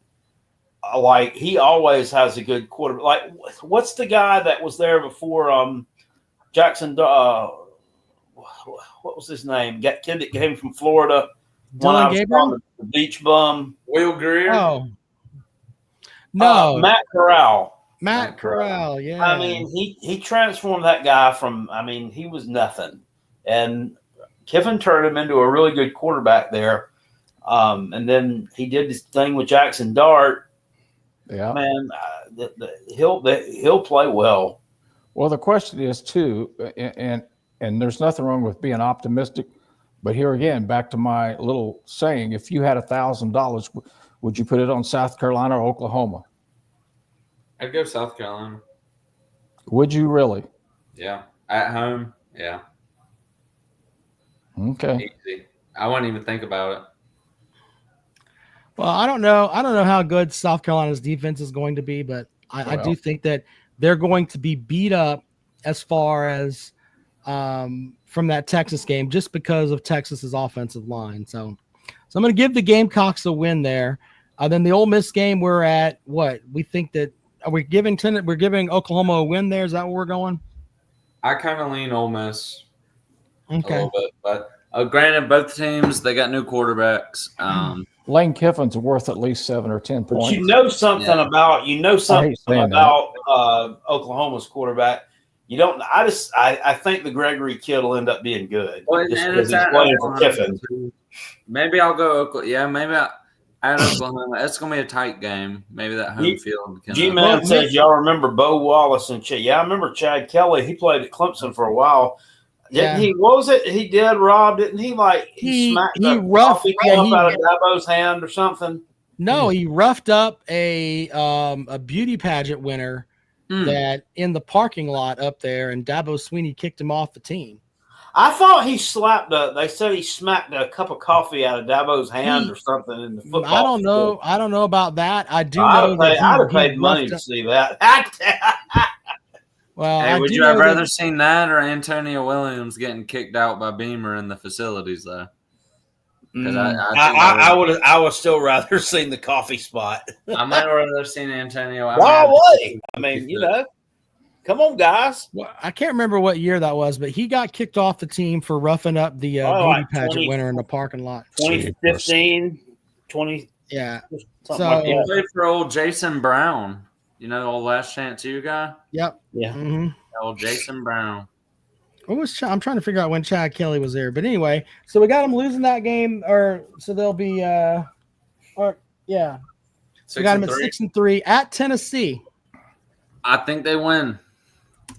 S2: he always has a good quarterback. What's the guy that was there before Jackson? What was his name? Kid that came from Florida.
S1: Dylan Gabriel?
S2: The beach bum.
S6: Will Greer?
S1: Oh. No.
S2: Matt Corral.
S1: Matt Corral, yeah.
S2: I mean, he transformed that guy from, he was nothing. And Kiffin turned him into a really good quarterback there. And then he did this thing with Jackson Dart.
S7: Yeah.
S2: Man, he'll play well.
S7: Well, the question is, too, and there's nothing wrong with being optimistic, but here again, back to my little saying, if you had $1,000, would you put it on South Carolina or Oklahoma?
S6: I'd go South Carolina.
S7: Would you really?
S6: Yeah. At home, yeah.
S7: Okay.
S6: Easy. I wouldn't even think about it.
S1: Well, I don't know how good South Carolina's defense is going to be, but I do think that they're going to be beat up as far as from that Texas game, just because of Texas's offensive line. So I'm going to give the Gamecocks a win there. Then the Ole Miss game, we're at what we think that we're giving Oklahoma a win there. Is that where we're going?
S6: I kind of lean Ole Miss a
S1: Okay.
S6: little bit, but granted, both teams they got new quarterbacks.
S7: Lane Kiffin's worth at least 7 or 10 points.
S2: But you know something about Oklahoma's quarterback. You don't. I think the Gregory kid will end up being good.
S6: Well,
S2: just because he's playing for Kiffin.
S6: Maybe I'll go Oklahoma. Yeah, maybe at Oklahoma. It's gonna be a tight game. Maybe that home field.
S2: G-Man says y'all remember Bo Wallace and Chad. Yeah, I remember Chad Kelly. He played at Clemson for a while. Didn't he? What was it he did, Rob? Didn't he he smacked the coffee cup out of Dabo's hand or something?
S1: No, he roughed up a beauty pageant winner that in the parking lot up there, and Dabo Sweeney kicked him off the team.
S2: I thought he they said he smacked a cup of coffee out of Dabo's hand or something in the football.
S1: I don't know. I don't know about that. I do know
S2: I'd have paid money to see that.
S6: Well, hey, would you have rather seen that or Antonio Williams getting kicked out by Beamer in the facilities, though? Because
S2: I would still rather seen the coffee spot.
S6: I might rather seen Antonio.
S2: Why would? I mean, come on, guys.
S1: Well, I can't remember what year that was, but he got kicked off the team for roughing up the beauty pageant winner in the parking lot.
S2: 2015, 20.
S1: Yeah.
S2: So
S6: he played for old Jason Brown. You know, old Last Chance U guy?
S1: Yep.
S2: Yeah.
S1: Mm-hmm.
S6: Old Jason Brown.
S1: I'm trying to figure out when Chad Kelly was there. But anyway, so we got them losing that game, so they'll be So we got them at 6-3 at Tennessee.
S6: I think they win.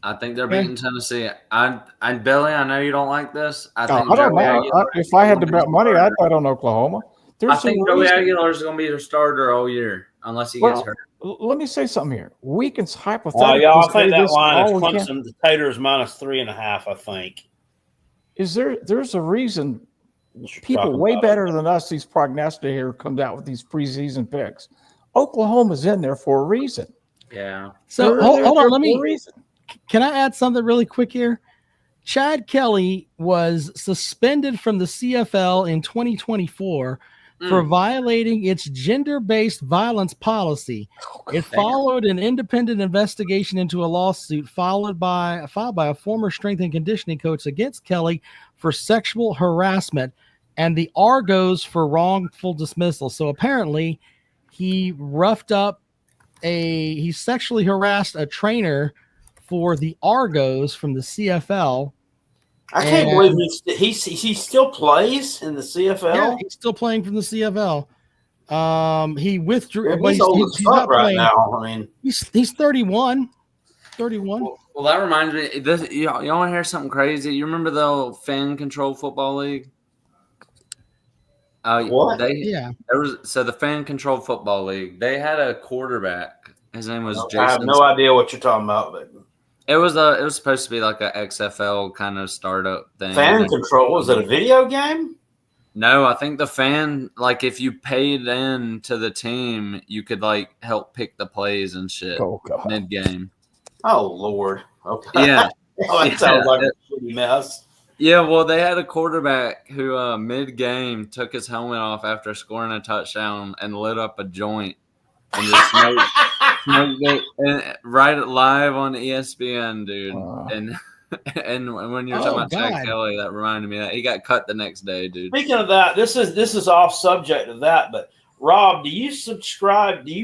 S6: I think they're beating Tennessee. Billy, I know you don't like this. I don't
S7: know. If I had to bet money, I'd bet on Oklahoma.
S6: I think Joey Aguilar is going to be their starter all year unless he gets hurt.
S7: Let me say something here. We can hypothetically.
S2: I think that line is Clemson. The Taters -3.5. I think.
S7: There's a reason people way better than us, these prognosticators, comes out with these preseason picks. Oklahoma's in there for a reason.
S6: Yeah.
S1: So hold on. Can I add something really quick here? Chad Kelly was suspended from the CFL in 2024 for violating its gender-based violence policy. It followed an independent investigation into a lawsuit filed by a former strength and conditioning coach against Kelly for sexual harassment and the Argos for wrongful dismissal. So apparently he he sexually harassed a trainer for the Argos from the CFL.
S2: I can't believe he still plays in the CFL.
S1: Yeah, he's still playing from the CFL. He withdrew.
S2: He's old as fuck right now. I mean,
S1: he's 31. 31.
S6: Well, that reminds me. You want to hear something crazy? You remember the old fan control football league?
S2: What?
S6: The fan control football league. They had a quarterback. His name was Jason.
S2: I have no idea what you're talking about, but.
S6: It was supposed to be like a XFL kind of startup thing.
S2: Fan control? Was it a video game?
S6: No, I think the fan, if you paid in to the team, you could help pick the plays and shit mid game.
S2: Oh Lord. Okay.
S6: Yeah.
S2: That sounds like a shitty mess.
S6: Yeah, well, they had a quarterback who mid game took his helmet off after scoring a touchdown and lit up a joint and just smoked it right live on ESPN, dude. And when you're talking about Chad Kelly, that reminded me that he got cut the next day, dude.
S2: Speaking of that, this is off subject of that, but Rob, do you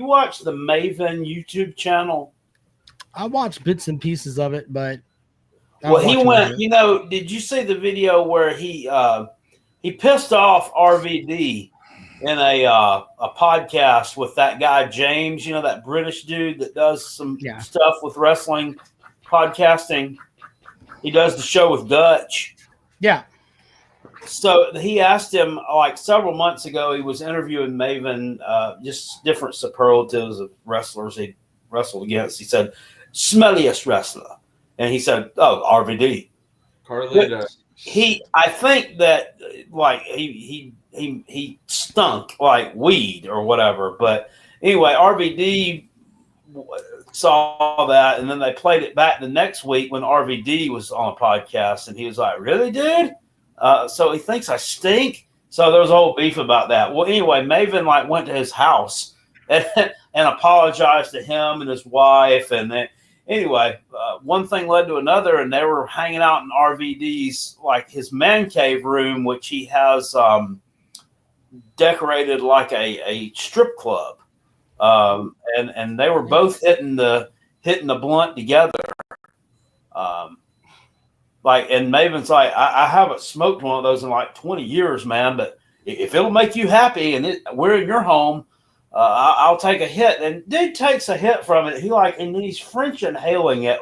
S2: watch the Maven YouTube channel?
S1: I watched bits and pieces of it, but
S2: he went. Did you see the video where he pissed off RVD in a podcast with that guy James, that British dude that does some stuff with wrestling podcasting. He does the show with Dutch.
S1: Yeah.
S2: So he asked him several months ago. He was interviewing Maven, just different superlatives of wrestlers he wrestled against. He said, "Smelliest wrestler," and he said, "Oh, RVD."
S6: Carlito.
S2: I think that he stunk like weed or whatever. But anyway, RVD saw that, and then they played it back the next week when RVD was on a podcast, and he was like, "Really, dude?" So he thinks I stink. So there was a whole beef about that. Well, anyway, Maven went to his house and apologized to him and his wife, and then. Anyway, one thing led to another, and they were hanging out in RVD's his man cave room, which he has decorated like a strip club, and they were both hitting the blunt together. And Maven's like, I haven't smoked one of those in 20 years, man, but if it'll make you happy and we're in your home. I'll take a hit, and dude takes a hit from it. And he's French inhaling it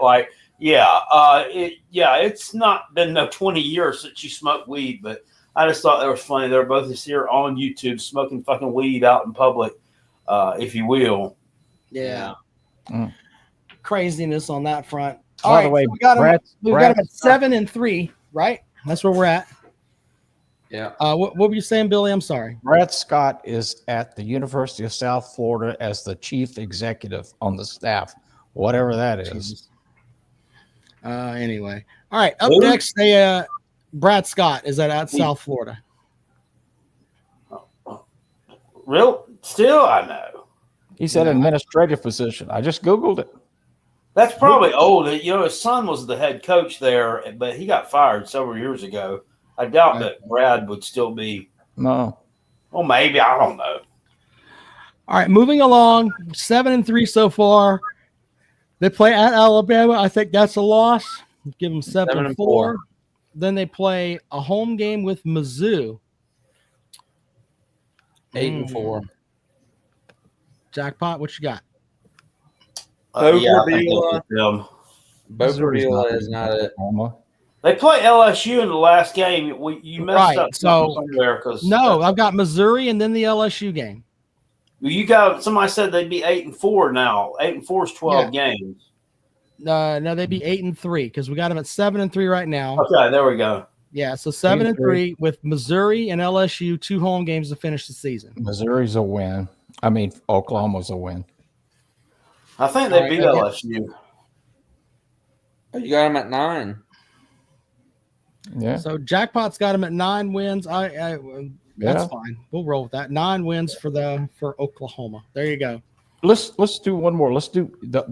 S2: It's not been no 20 years since you smoked weed, but I just thought that was funny. They're both just here on YouTube smoking fucking weed out in public, if you will.
S1: Yeah. Craziness on that front.
S7: By the way,
S1: so we got
S7: Brad,
S1: him at 7-3, right? That's where we're at.
S6: Yeah.
S1: What were you saying, Billy? I'm sorry.
S7: Brad Scott is at the University of South Florida as the chief executive on the staff, whatever that is.
S1: Jesus. Anyway. All right. Up next, Brad Scott is at South Florida.
S2: Real? Still, I know.
S7: He said administrative position. I just Googled it.
S2: That's probably old. You know, his son was the head coach there, but he got fired several years ago. I doubt that Brad would still be.
S7: No.
S2: Well, maybe. I don't know.
S1: All right. Moving along. 7-3 so far. They play at Alabama. I think that's a loss. Give them 7-4. Then they play a home game with Mizzou.
S6: 8-4.
S1: Jackpot, what you got?
S6: Bobadilla is not it.
S2: They play LSU in the last game. You messed up somewhere.
S1: No, I've got Missouri and then the LSU game.
S2: You got somebody said they'd be 8-4 now. 8-4 is 12 games.
S1: No, they'd be 8-3 because we got them at 7-3 right now.
S2: Okay, there we go.
S1: Yeah, so 7-3 with Missouri and LSU, 2 home games to finish the season.
S7: Missouri's a win. I mean, Oklahoma's a win.
S2: I think they beat LSU.
S6: You got them at 9.
S7: Yeah.
S1: So Jackpot's got them at 9 wins. That's fine. We'll roll with that. 9 wins for Oklahoma. There you go.
S7: Let's do one more. Let's do the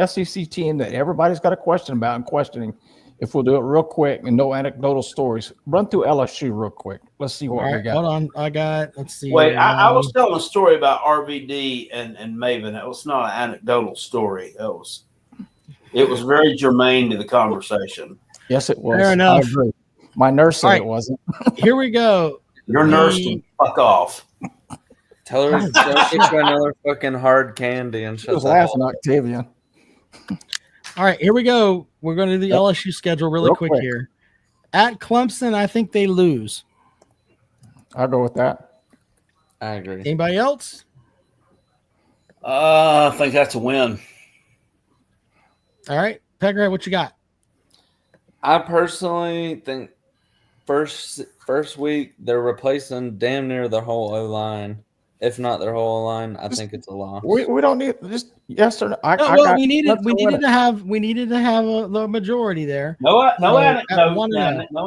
S7: SEC team that everybody's got a question about and questioning. If we'll do it real quick and no anecdotal stories, run through LSU real quick. Let's see what we got.
S1: Hold on. Let's see.
S2: Wait, I was telling a story about RVD and Maven. It was not an anecdotal story. It was very germane to the conversation.
S7: Yes, it was.
S1: Fair enough.
S7: I agree. My nurse said it wasn't.
S1: Here we go.
S2: Your nurse can fuck off.
S6: Tell her to get you another fucking hard candy and shut
S7: She was laughing, Octavian.
S1: All right, here we go. We're going to do the LSU schedule real quick here. At Clemson, I think they lose.
S7: I'll go with that.
S6: I agree.
S1: Anybody else?
S2: I think that's a win.
S1: All right, Pegger, what you got?
S6: I personally think first week they're replacing damn near their whole O-line. If not their whole O-line, I think it's a loss.
S7: We don't need just yes or no.
S1: We needed to have the majority there.
S2: No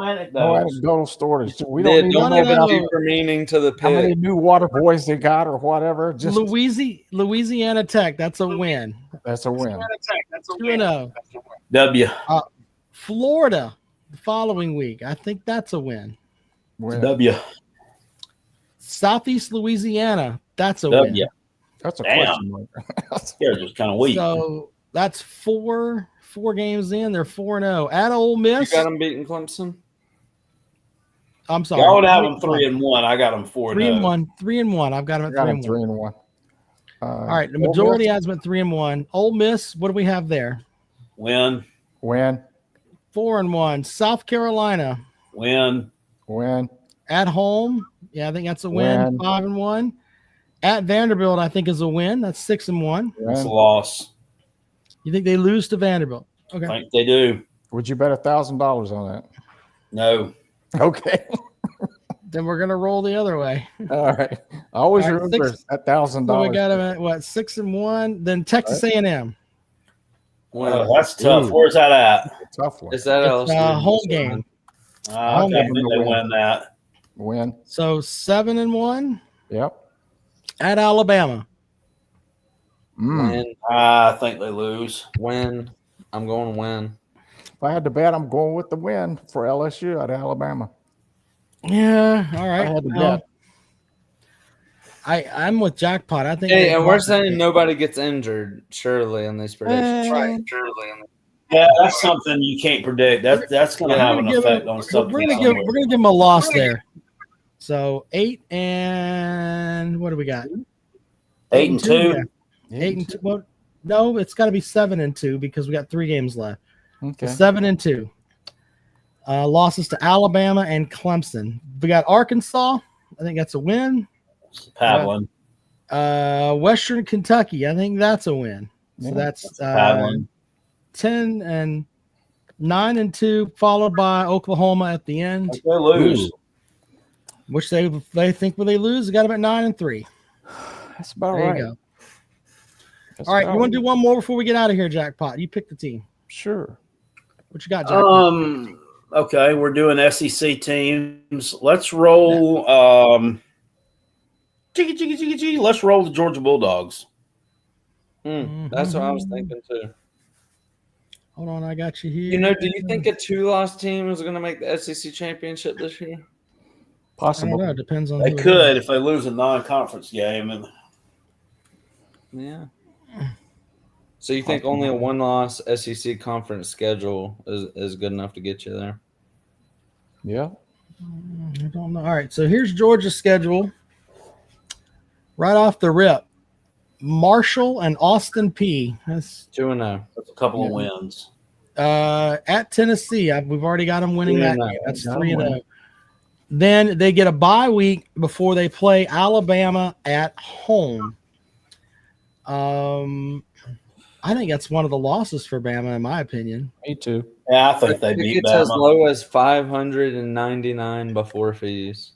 S2: anecdotal
S7: stories. We
S6: don't need deeper meaning to the pick.
S7: How many new water boys they got or whatever. Just
S1: Louisiana Tech, that's a win.
S7: That's a win.
S1: 2-0.
S2: W.
S1: Florida the following week. I think that's a win.
S2: W.
S1: Southeast Louisiana, that's a
S2: W.
S1: win.
S7: That's a question mark.
S2: They're just kind of weak.
S1: So that's four games in. They're 4-0. At Ole Miss.
S6: You got them beating Clemson?
S1: I'm sorry.
S2: I would have them 3-1. I got them 4-0.
S1: 3-1. I've got them at 3-1. All right. The majority has been 3-1. Ole Miss, what do we have there?
S2: Win.
S1: 4-1. South Carolina.
S2: Win.
S1: At home. Yeah, I think that's a win. 5-1. At Vanderbilt, I think is a win. That's 6-1.
S2: That's a loss.
S1: You think they lose to Vanderbilt? Okay.
S2: I think they do.
S7: Would you bet $1,000 on that?
S2: No.
S7: Okay.
S1: Then we're gonna roll the other way.
S7: All right. I always remember $1,000.
S1: So we got them at what 6-1. Then Texas A&M.
S2: Well, that's tough. Where's that at?
S7: Tough one.
S6: Is that LSU?
S1: Home game.
S2: I think they win that.
S7: Win.
S1: So 7-1.
S7: Yep.
S1: At Alabama.
S6: Win.
S2: I think they lose.
S6: Win. I'm going win.
S7: If I had to bet, I'm going with the win for LSU at Alabama.
S1: Yeah. All right.
S7: I had to bet.
S1: I'm with Jackpot. I think.
S6: Hey, and we're saying nobody gets injured, surely, in these predictions.
S2: Right. Yeah, that's something you can't predict. That's going to have an effect on something.
S1: We're going to give them a loss there. So 8 and what do we got?
S2: 8-2.
S1: 8-2. No, it's got to be 7-2 because we got 3 games left.
S7: Okay.
S1: 7-2. Losses to Alabama and Clemson. We got Arkansas. I think that's a win.
S2: Paddling.
S1: Western Kentucky. I think that's a win. So that's
S2: paddling.
S1: 9-2, followed by Oklahoma at the end.
S2: If they lose.
S1: Which they think when they lose, they got them at 9-3.
S7: That's about
S1: There
S7: right.
S1: you go.
S7: That's
S1: All right,
S7: about
S1: you want to
S7: right.
S1: do one more before we get out of here, Jackpot? You pick the team.
S7: Sure.
S1: What you got, Jackpot?
S2: Okay, we're doing SEC teams. Let's roll. Let's roll the Georgia Bulldogs.
S6: That's what I was thinking too.
S1: Hold on, I got you here.
S6: You know, do you think a 2-loss team is going to make the SEC championship this year?
S1: I don't
S7: Possible.
S1: know. It depends on
S2: They
S1: who it
S2: could
S1: is.
S2: if they lose a non-conference game. And
S6: Yeah. So you think only a 1-loss SEC conference schedule is good enough to get you there?
S7: Yeah.
S1: I don't know. All right, so here's Georgia's schedule. Right off the rip, Marshall and Austin P. That's
S6: 2-0.
S2: that's a couple of wins.
S1: at Tennessee. We've already got them winning that
S6: 3-0.
S1: game. That's
S7: Got 'em
S1: 3-0.
S7: winning.
S1: Then they get a bye week before they play Alabama at home. I think that's one of the losses for Bama, in my opinion.
S7: Me too.
S2: Yeah, I think they beat
S6: Tickets as
S2: Bama.
S6: low as $599 before fees.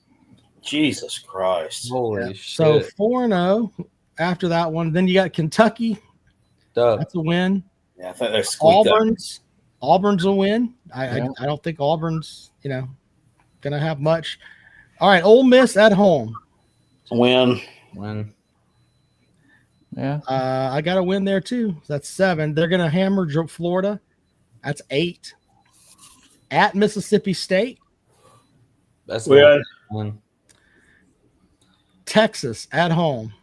S2: Jesus Christ.
S6: Holy
S1: So
S6: shit!
S1: 4-0 after that one. Then you got Kentucky.
S6: Dub.
S1: That's a win.
S2: Yeah, I think they squeaked up.
S1: Auburn's a win.
S7: Yeah.
S1: I don't think Auburn's gonna have much. All right, Ole Miss at home.
S2: Win.
S6: Win.
S7: Yeah.
S1: I got a win there too. That's 7. They're gonna hammer Florida. That's 8. At Mississippi State.
S6: That's
S2: Win.
S6: win.
S1: Texas at home.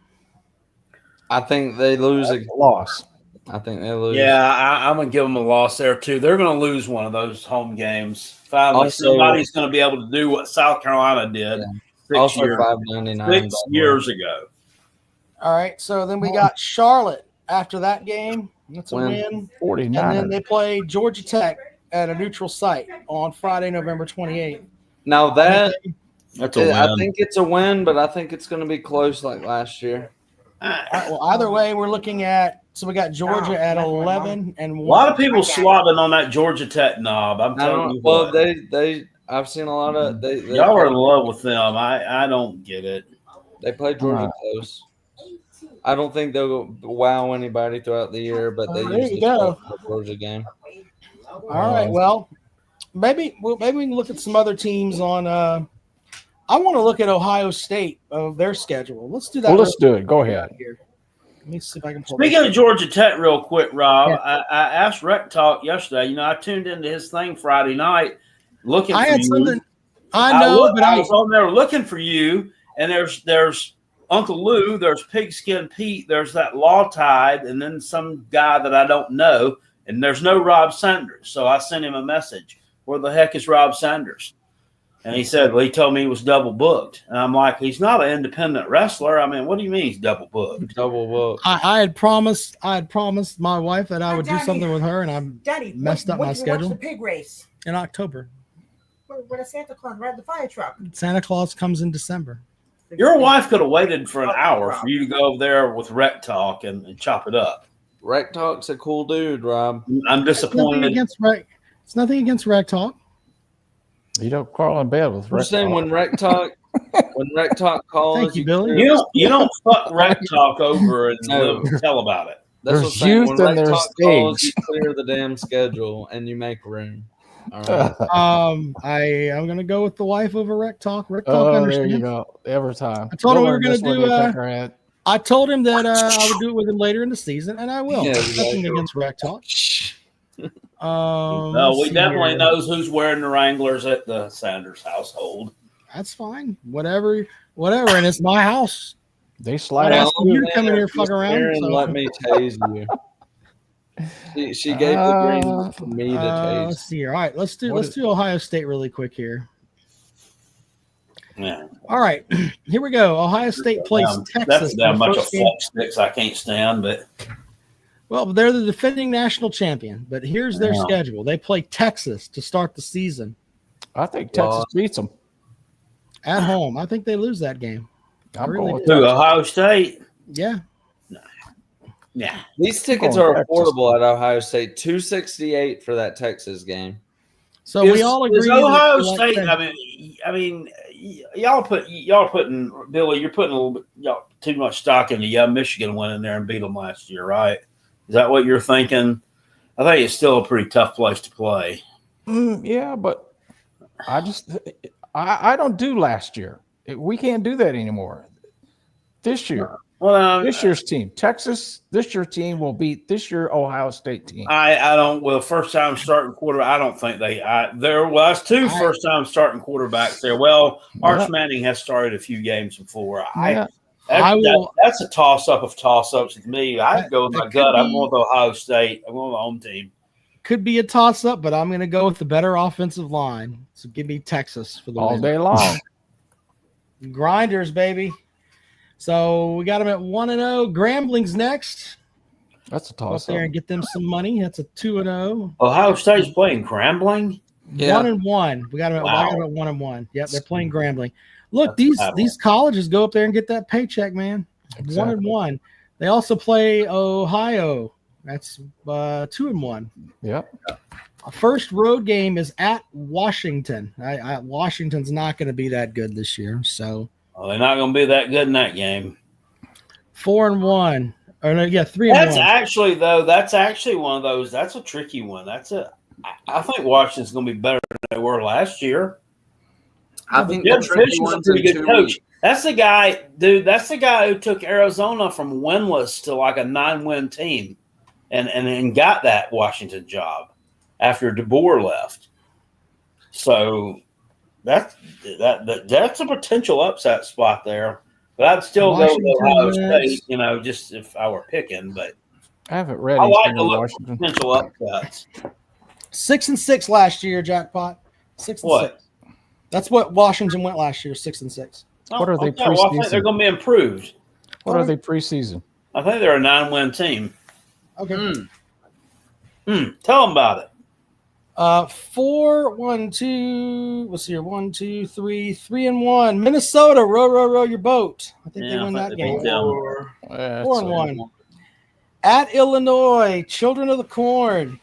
S6: I think they lose.
S7: Loss.
S6: I think they lose.
S2: Yeah, I'm going to give them a loss there, too. They're going to lose one of those home games. Finally,
S6: Also-
S2: somebody's going to be able to do what South Carolina did
S6: Also
S2: six
S6: $5.99.
S2: years ago.
S1: All right, so then we got Charlotte after that game. That's a win.
S7: 49.
S1: And then they play Georgia Tech at a neutral site on Friday, November 28th.
S6: Now that
S2: That's a win.
S6: I think it's a win, but I think it's going to be close like last year.
S1: All right, well, either way, we're looking at we got Georgia at 11 and 1.
S2: A lot of people swabbing on that Georgia Tech knob. I'm telling you
S6: Well,
S2: what.
S6: they I've seen a lot of they
S2: Y'all are in love with them. I don't get it.
S6: They play Georgia close. I don't think they'll wow anybody throughout the year, but they
S1: There you
S6: usually
S1: go.
S6: play the Georgia game.
S1: All right, well, maybe we can look at some other teams on. I want to look at Ohio State of their schedule. Let's do that.
S7: Well, let's do it. Go ahead.
S1: Here. Let me see if I can pull.
S2: Speaking of Georgia Tech, real quick, Rob,
S1: Yeah.
S2: I asked Rec Talk yesterday. I tuned into his thing Friday night, looking
S1: I
S2: for
S1: had
S2: you.
S1: something. I know, but
S2: I was on there looking for you, and there's Uncle Lou, there's Pigskin Pete, there's that Law Tide, and then some guy that I don't know, and there's no Rob Sanders. So I sent him a message. Where the heck is Rob Sanders? And he said, well, he told me he was double booked. And I'm like, he's not an independent wrestler. I mean, what do you mean he's double booked?
S6: Double book.
S1: I had promised my wife that I would do something with her, and I
S8: Daddy,
S1: messed up my
S8: when
S1: schedule.
S8: you watch the pig race?
S1: in October.
S8: Where does Santa Claus ride the fire truck?
S1: Santa Claus comes in December.
S2: Your wife could have waited for an hour for you to go over there with Rec Talk and chop it up.
S6: Rec Talk's a cool dude, Rob.
S2: I'm disappointed.
S1: It's nothing against Rec Talk.
S7: You don't crawl in bed with
S6: I'm
S7: Rec
S6: saying
S7: Talk.
S6: when Rec Talk calls,
S1: Thank you, Billy.
S2: You don't fuck Rec Talk over and
S6: No.
S2: tell about it.
S6: That's
S7: There's
S6: what I'm saying.
S7: youth
S6: When
S7: and
S6: Rec
S7: there's
S6: Talk calls, you
S7: age.
S6: clear the damn schedule and you make room. All right.
S1: I'm gonna go with the wife over Rec Talk. Rec Talk
S7: Oh, there
S1: understands.
S7: you go. Every time.
S1: I told him we were
S7: You'll
S1: gonna
S7: learn this when
S1: do,
S7: you take her in.
S1: I told him that I would do it with him later in the season, and I will.
S6: Yeah,
S1: Nothing
S6: exactly.
S1: against Rec Talk.
S2: No,
S1: Let's
S2: we
S1: see
S2: definitely
S1: here.
S2: knows who's wearing the Wranglers at the Sanders household.
S1: That's fine. Whatever. And it's my house.
S7: They slide
S1: Well,
S7: out.
S1: you to come in here, fuck around,
S6: Aaron,
S1: so-
S6: let me tase you. She gave the green light for me to
S1: Let's
S6: tase.
S1: see here. All right, let's do
S7: What is-
S1: Ohio State really quick here.
S2: Yeah.
S1: All right, here we go. Ohio State plays
S2: That's
S1: Texas.
S2: a damn
S1: in the
S2: bunch of
S1: first game.
S2: fuck sticks I can't stand, but
S1: Well, they're the defending national champion, but here's their schedule. They play Texas to start the season.
S7: I think Texas beats them
S1: at home. I think they lose that game.
S7: I'm
S1: really
S7: going
S2: to Ohio State.
S1: Yeah.
S2: Yeah.
S6: These tickets are affordable at Ohio State. $268 for that Texas game.
S1: So we all agree.
S2: Is Ohio State? I mean, y'all putting Billy. You're putting a little bit too much stock into Michigan went in there and beat them last year, right? Is that what you're thinking? I think it's still a pretty tough place to play.
S7: Yeah, but I don't do last year. We can't do that anymore. This year. Well, this year's team, Texas, this year's team will beat this year Ohio State team.
S2: I don't. Well, first time starting quarterback. I don't think that's two first time starting quarterbacks there. Well, Arch Manning has started a few games before. That's a toss up of toss ups with me. I'd go with my gut. I'm going with Ohio State. I'm going with the home team.
S1: Could be a toss up, but I'm going to go with the better offensive line. So give me Texas for the
S7: all
S1: win.
S7: Day long.
S1: Grinders, baby. So we got them at 1-0. Grambling's next.
S7: That's a
S1: Go up
S7: toss
S1: there
S7: up.
S1: and get them some money. That's a 2-0.
S2: Ohio State's playing Grambling.
S1: 1-1. We got them at 1-1. Yep, they're playing Grambling. Look, these colleges go up there and get that paycheck, man.
S7: Exactly.
S1: 1-1. They also play Ohio. That's 2-1.
S7: Yep.
S1: First road game is at Washington. Washington's not going to be that good this year, so.
S2: Well, they're not going to be that good in that game.
S1: 4-1. Or no, yeah, 3-1.
S2: That's actually one of those. That's a tricky one. I think Washington's going to be better than they were last year.
S6: I think the tricky one's a pretty good coach.
S2: That's the guy, dude. That's the guy who took Arizona from winless to like a 9-win team, and got that Washington job after DeBoer left. So that's a potential upset spot there. But I'd still go with Ohio State, just if I were picking. But
S7: I haven't read.
S2: I like to look for potential upsets.
S1: 6-6 last year, Jackpot. 6-6. That's what Washington went last year. 6-6.
S7: What are they preseason?
S2: Well, I think they're going to be improved.
S7: What are they preseason?
S2: I think they're a 9-win team.
S1: Okay.
S2: Tell them about it.
S1: 4-1-2. Let's see here. 1-2-3. 3-1. Minnesota. Row your boat. I think they win that game. 4-1. At Illinois. Children of the Corn.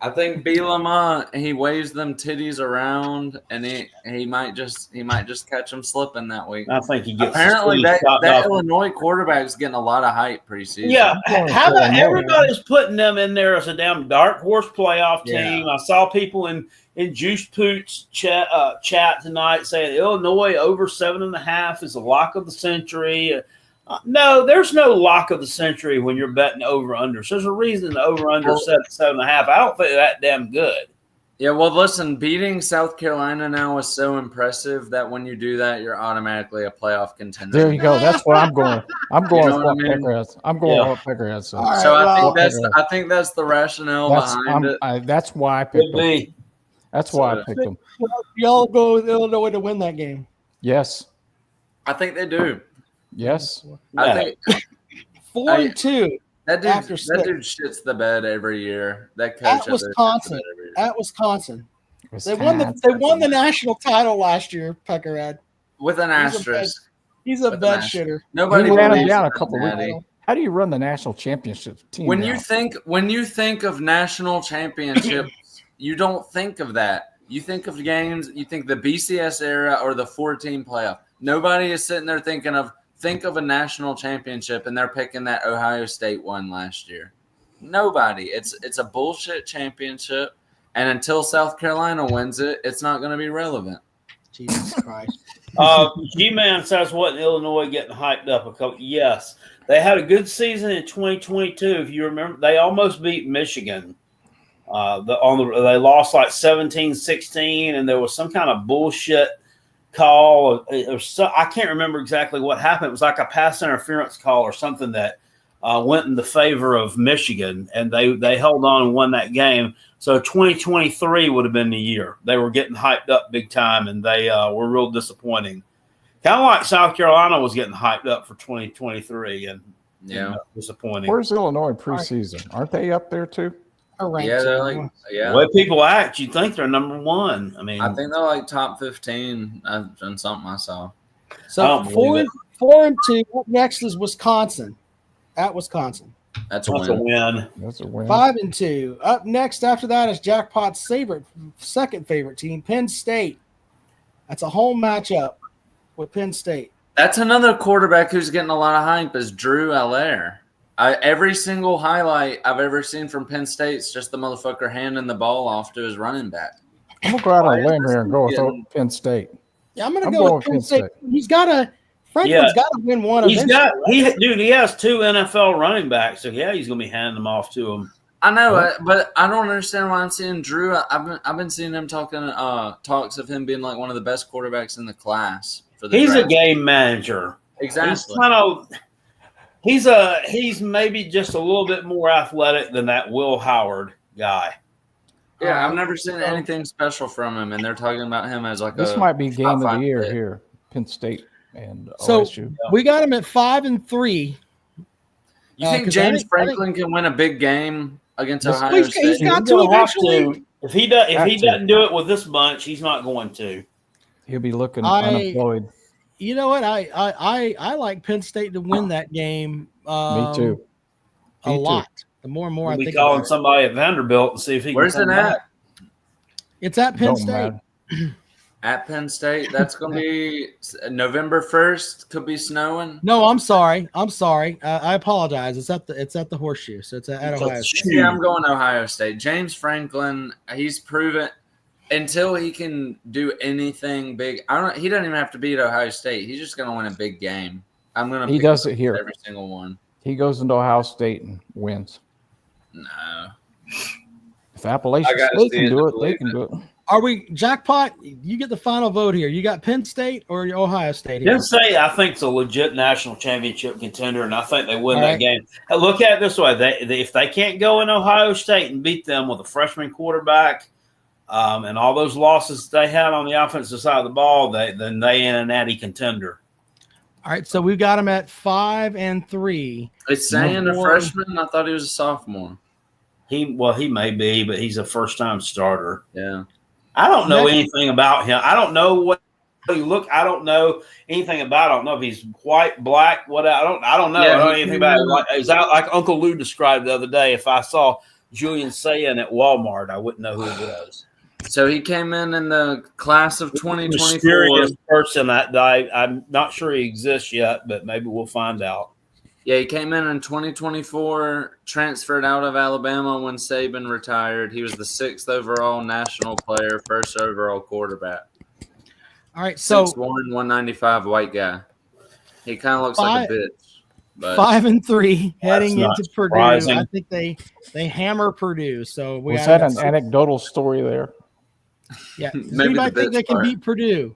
S6: I think B. Lamont, he waves them titties around, and he might just catch them slipping that week.
S2: I think he gets.
S6: Apparently, that Illinois quarterback's getting a lot of hype preseason.
S2: Yeah, how about everybody's putting them in there as a damn dark horse playoff team? I saw people in Juice Poot's chat tonight saying Illinois over 7.5 is the lock of the century. No, there's no lock of the century when you're betting over-under. So there's a reason the over-under is 7.5. I don't think that damn good.
S6: Yeah, well, listen, beating South Carolina now is so impressive that when you do that, you're automatically a playoff contender.
S7: There you go. That's where I'm going. I'm going with what Peckerhead. I'm going with what Peckerhead said.
S6: So I think that's the rationale behind it.
S7: That's why I picked them. That's why I picked them.
S1: Y'all go with Illinois to win that game.
S7: Yes.
S6: I think they do.
S7: Yes.
S6: I think
S1: 4-2.
S6: That dude shits the bed every year. That coach
S1: at Wisconsin. They won the national title last year, Peckerhead.
S6: With an asterisk.
S1: He's a bed shitter.
S6: Nobody
S7: ran him down a couple weeks ago. How do you run the national championship team?
S6: When you think of national championships, you don't think of that. You think of games, you think the BCS era or the 4-team playoff. Nobody is sitting there think of a national championship, and they're picking that Ohio State one last year. Nobody. It's a bullshit championship, and until South Carolina wins it, it's not going to be relevant.
S1: Jesus Christ.
S2: G-Man says, wasn't Illinois getting hyped up a couple? Yes. They had a good season in 2022. If you remember, they almost beat Michigan. They lost like 17-16, and there was some kind of bullshit call. I can't remember exactly what happened. It was like a pass interference call or something that went in the favor of Michigan, and they held on and won that game. So 2023 would have been the year. They were getting hyped up big time, and they were real disappointing. Kind of like South Carolina was getting hyped up for 2023, and
S6: Yeah.
S2: Disappointing.
S7: Where's Illinois preseason? Aren't they up there too?
S6: Yeah, they're like,
S2: The way people act, you think they're number one. I mean,
S6: I think they're like top 15 on something I saw.
S1: So 4-2. Up next is Wisconsin. At Wisconsin.
S6: That's a
S2: win.
S7: That's a win.
S1: 5-2. Up next after that is Jackpot's second favorite team, Penn State. That's a home matchup with Penn State.
S6: That's another quarterback who's getting a lot of hype is Drew Allaire. Every single highlight I've ever seen from Penn State is just the motherfucker handing the ball off to his running back.
S7: I'm going to go out on a limb here and go with Penn State.
S1: Yeah, I'm going to go with Penn State. Franklin's got to win one.
S2: He has 2 NFL running backs, so yeah, he's going to be handing them off to him.
S6: I know, but I don't understand why I'm seeing Drew. I've been seeing him talks of him being like one of the best quarterbacks in the class.
S2: He's a game manager.
S6: Exactly.
S2: He's maybe just a little bit more athletic than that Will Howard guy.
S6: Yeah, I've never seen anything special from him, and they're talking about him as like
S7: this might be game of the year here, Penn State and OSU.
S1: We got him at 5-3.
S6: You think James Franklin can win a big game against Ohio State?
S1: He's got to eventually.
S2: If he doesn't do it with this bunch, he's not going to.
S7: He'll be looking unemployed.
S1: You know what? I like Penn State to win that game.
S7: Me too.
S1: A lot. The more and more I think.
S2: Calling somebody at Vanderbilt and see if he.
S6: Where's it at?
S1: It's at Penn State.
S6: At Penn State, that's going to be November 1st. Could be snowing.
S1: No, I'm sorry. I apologize. It's at the Horseshoe, so it's at Ohio State.
S6: Yeah, I'm going to Ohio State. James Franklin, he's proven until he can do anything big. He doesn't even have to beat Ohio State. He's just going to win a big game. I'm going to.
S7: He does it here.
S6: Every single one. He
S7: goes into Ohio State and wins.
S6: No.
S7: If Appalachian State can do it, they can do it.
S1: Are we Jackpot? You get the final vote here. You got Penn State or Ohio State here?
S2: Penn State, I think, is a legit national championship contender, and I think they win that game. Look at it this way: if they can't go in Ohio State and beat them with a freshman quarterback, and all those losses they had on the offensive side of the ball, then they ain't a natty contender.
S1: All right, so we've got them at 5-3.
S6: It's saying a freshman. I thought he was a sophomore.
S2: He may be, but he's a first-time starter.
S6: Yeah.
S2: I don't know anything about him. I don't know what he look. I don't know anything about him. I don't know if he's white, black, what. I don't know. I don't know anything about it. Like Uncle Lou described the other day. If I saw Julian Sayin at Walmart, I wouldn't know who he was.
S6: So he came in the class of 2024.
S2: Mysterious person that day. I'm not sure he exists yet, but maybe we'll find out.
S6: Yeah, he came in 2024, transferred out of Alabama when Saban retired. He was the 6th overall national player, 1st overall quarterback.
S1: All right, so
S6: 6'1", 195 white guy. He kind of looks like a bitch. But
S1: 5-3 heading into Purdue.
S2: Surprising.
S1: I think they hammer Purdue. So
S7: was that an anecdotal story there?
S1: Yeah, anybody think they can beat Purdue?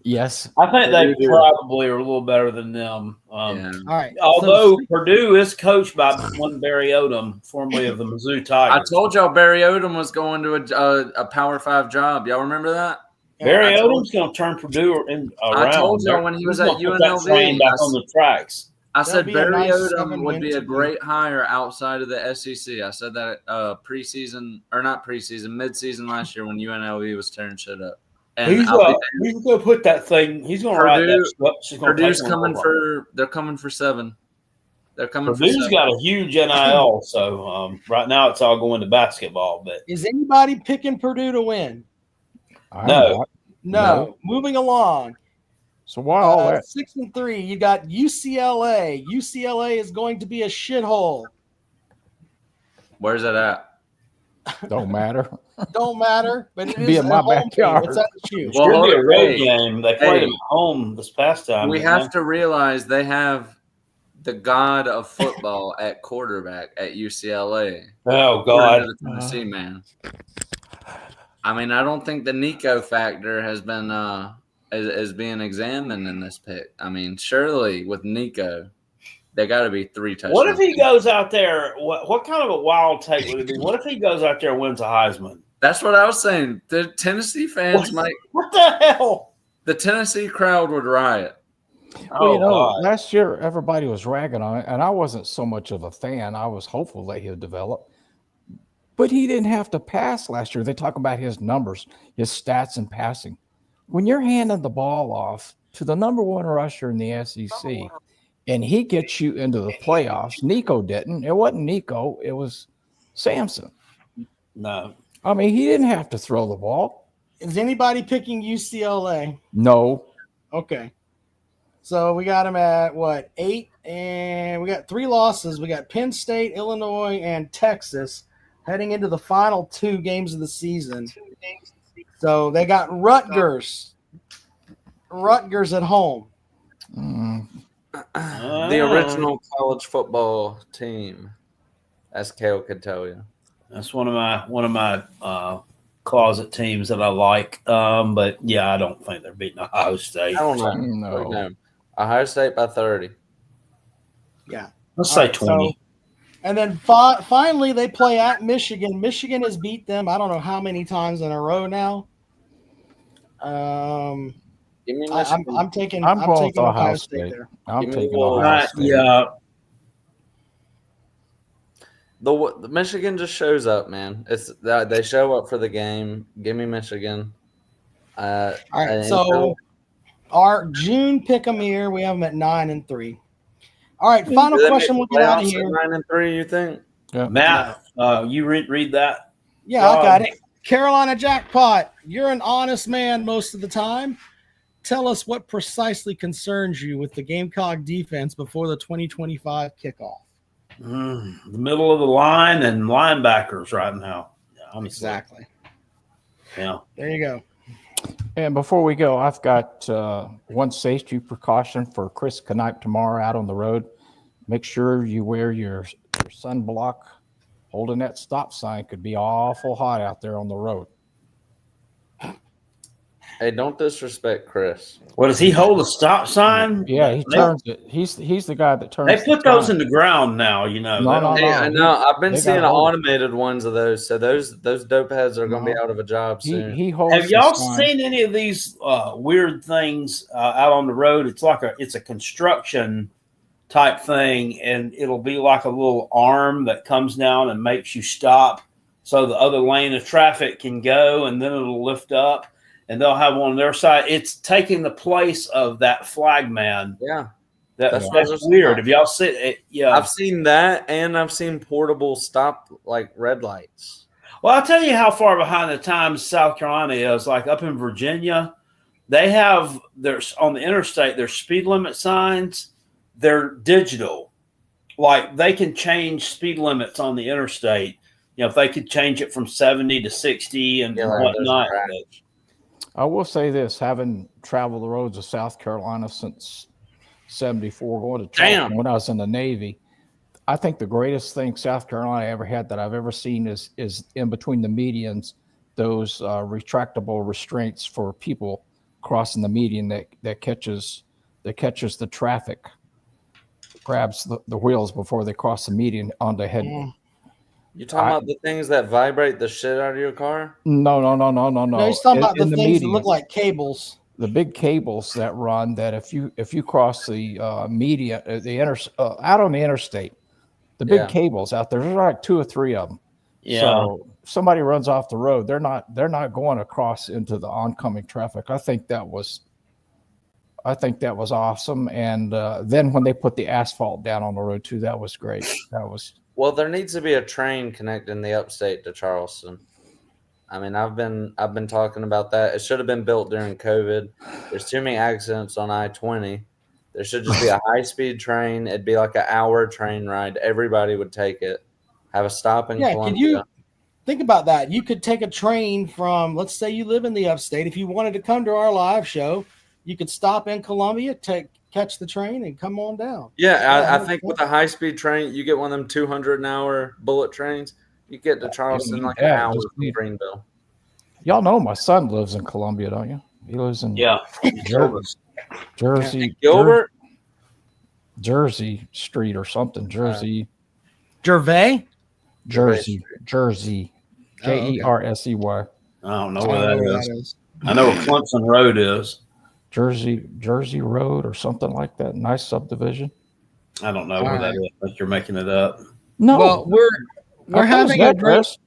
S7: Yes,
S2: I think they probably are a little better than them.
S1: All right.
S2: Although Purdue is coached by one Barry Odom, formerly of the Mizzou Tigers.
S6: I told y'all Barry Odom was going to a Power 5 job. Y'all remember that?
S2: Barry Odom's going to turn Purdue around.
S6: I told y'all when he was at UNLV.
S2: Back on the tracks.
S6: I said Barry Odom would be a great hire outside of the SEC. I said that mid-season last year when UNLV was tearing shit up. And
S2: he's going to put that thing. He's going to write that.
S6: Purdue's coming for. They're coming for 7. They're coming.
S2: Purdue's got a huge NIL, so right now it's all going to basketball. But
S1: is anybody picking Purdue to win?
S2: No.
S1: Moving along.
S7: So why all that?
S1: 6-3. You got UCLA. UCLA is going to be a shithole.
S6: Where's that at?
S7: Don't matter.
S1: Don't matter. But it
S7: be
S1: is
S7: in my backyard.
S1: It's at the shoe.
S2: It's going to be a road game. They played at home this past time.
S6: We have to realize they have the god of football at quarterback at UCLA.
S2: Oh God,
S6: the Tennessee man. I mean, I don't think the Nico factor has been is being examined in this pick. I mean, surely with Nico, they got to be 3 touchdowns.
S2: What if he goes out there? What kind of a wild take would it be? What if he goes out there and wins a Heisman?
S6: That's what I was saying. The Tennessee fans might.
S2: What the hell?
S6: The Tennessee crowd would riot.
S2: Oh, God.
S7: last year everybody was ragging on it, and I wasn't so much of a fan. I was hopeful that he'd develop, but he didn't have to pass last year. They talk about his numbers, his stats in passing. When you're handing the ball off to the number one rusher in the SEC, and he gets you into the playoffs, Nico didn't. It wasn't Nico. It was Samson.
S2: No.
S7: I mean, he didn't have to throw the ball.
S1: Is anybody picking UCLA?
S7: No.
S1: Okay. So we got him at what, 8? And we got 3 losses. We got Penn State, Illinois, and Texas heading into the final 2 games of the season. So they got Rutgers at home.
S6: The original college football team, as Kale could tell you.
S2: That's one of my closet teams that I like. But yeah, I don't think they're beating Ohio State.
S6: I don't know. No. Ohio State by 30.
S1: Yeah.
S2: Let's say 20.
S1: So, and then finally they play at Michigan. Michigan has beat them I don't know how many times in a row now.
S6: Give me
S1: I'm taking
S7: Ohio State
S1: there.
S7: I'm taking Ohio State.
S2: Yeah.
S6: The Michigan just shows up, man. They show up for the game. Give me Michigan.
S1: All right, so our June pick 'em here, we have them at 9-3. All right, final question. We'll get out of here.
S6: 9-3, you think?
S2: Yeah. Matt, you read that?
S1: Yeah, I got it. Carolina Jackpot, you're an honest man most of the time. Tell us what precisely concerns you with the Gamecock defense before the 2025 kickoff.
S2: The middle of the line and linebackers right now. Yeah,
S1: exactly.
S2: Yeah.
S1: There you go.
S7: And before we go, I've got one safety precaution for Chris Knipe tomorrow out on the road. Make sure you wear your sunblock. Holding that stop sign could be awful hot out there on the road.
S6: Hey, don't disrespect Chris.
S2: What, does he hold a stop sign?
S7: Yeah, he turns it. He's the guy that turns.
S2: They put those in the ground now, you know.
S7: No.
S6: I know. I've been seeing automated ones of those. So those dope heads are going to be out of a job soon.
S7: He holds.
S2: Have y'all seen any of these weird things out on the road? It's like it's a construction type thing, and it'll be like a little arm that comes down and makes you stop so the other lane of traffic can go, and then it'll lift up. And they'll have one on their side. It's taking the place of that flag man.
S6: Yeah.
S2: That's weird. Have y'all seen it? Yeah.
S6: I've seen that, and I've seen portable stop, like red lights.
S2: Well, I'll tell you how far behind the times South Carolina is. Like up in Virginia, they have on the interstate, their speed limit signs, they're digital. Like they can change speed limits on the interstate. You know, if they could change it from 70 to 60 and whatnot.
S7: I will say this, having traveled the roads of South Carolina since 74, going to Charleston when I was in the Navy, I think the greatest thing South Carolina ever had that I've ever seen is in between the medians, those retractable restraints for people crossing the median that catches the traffic, grabs the wheels before they cross the median onto head.
S6: You talking about the things that vibrate the shit out of your car?
S7: No.
S1: No, he's talking about the things that look like cables.
S7: The big cables that run that if you cross the median, out on the interstate, the big cables out there, there's like 2 or 3 of them.
S2: Yeah.
S7: So if somebody runs off the road, they're not going across into the oncoming traffic. I think that was awesome. And then when they put the asphalt down on the road too, that was great.
S6: Well, there needs to be a train connecting the upstate to Charleston. I mean, I've been talking about that. It should have been built during COVID. There's too many accidents on I-20. There should just be a high-speed train. It'd be like an hour train ride. Everybody would take it. Have a stop in Columbia.
S1: Can you think about that? You could take a train from, let's say you live in the upstate. If you wanted to come to our live show, you could stop in Columbia, catch the train, and come on down.
S6: Yeah, I think with a high-speed train, you get one of them 200-an-hour bullet trains. You get to Charleston like an hour from Greenville.
S7: Y'all know my son lives in Columbia, don't you? He lives in Jersey.
S6: Gilbert?
S7: Jersey Street or something. Jersey.
S1: Gervais?
S7: Jersey. Jersey. Jersey.
S2: I don't know where that is. I know where Clemson Road is.
S7: Jersey Road or something like that. Nice subdivision.
S2: I don't know where that is. I think you're making it up.
S7: No,
S1: Well, we're having a great
S7: address.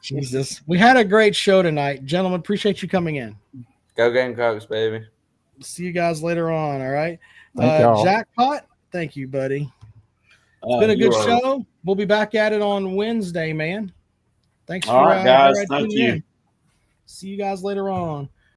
S1: Jesus. We had a great show tonight, gentlemen. Appreciate you coming in.
S6: Go Gamecocks, baby.
S1: See you guys later on. All right.
S7: Thank y'all.
S1: Jackpot. Thank you, buddy. It's been a good show. We'll be back at it on Wednesday, man. Thanks
S2: All
S1: for
S2: right, guys.
S1: tuning
S2: Thank you.
S1: in. See you guys later on.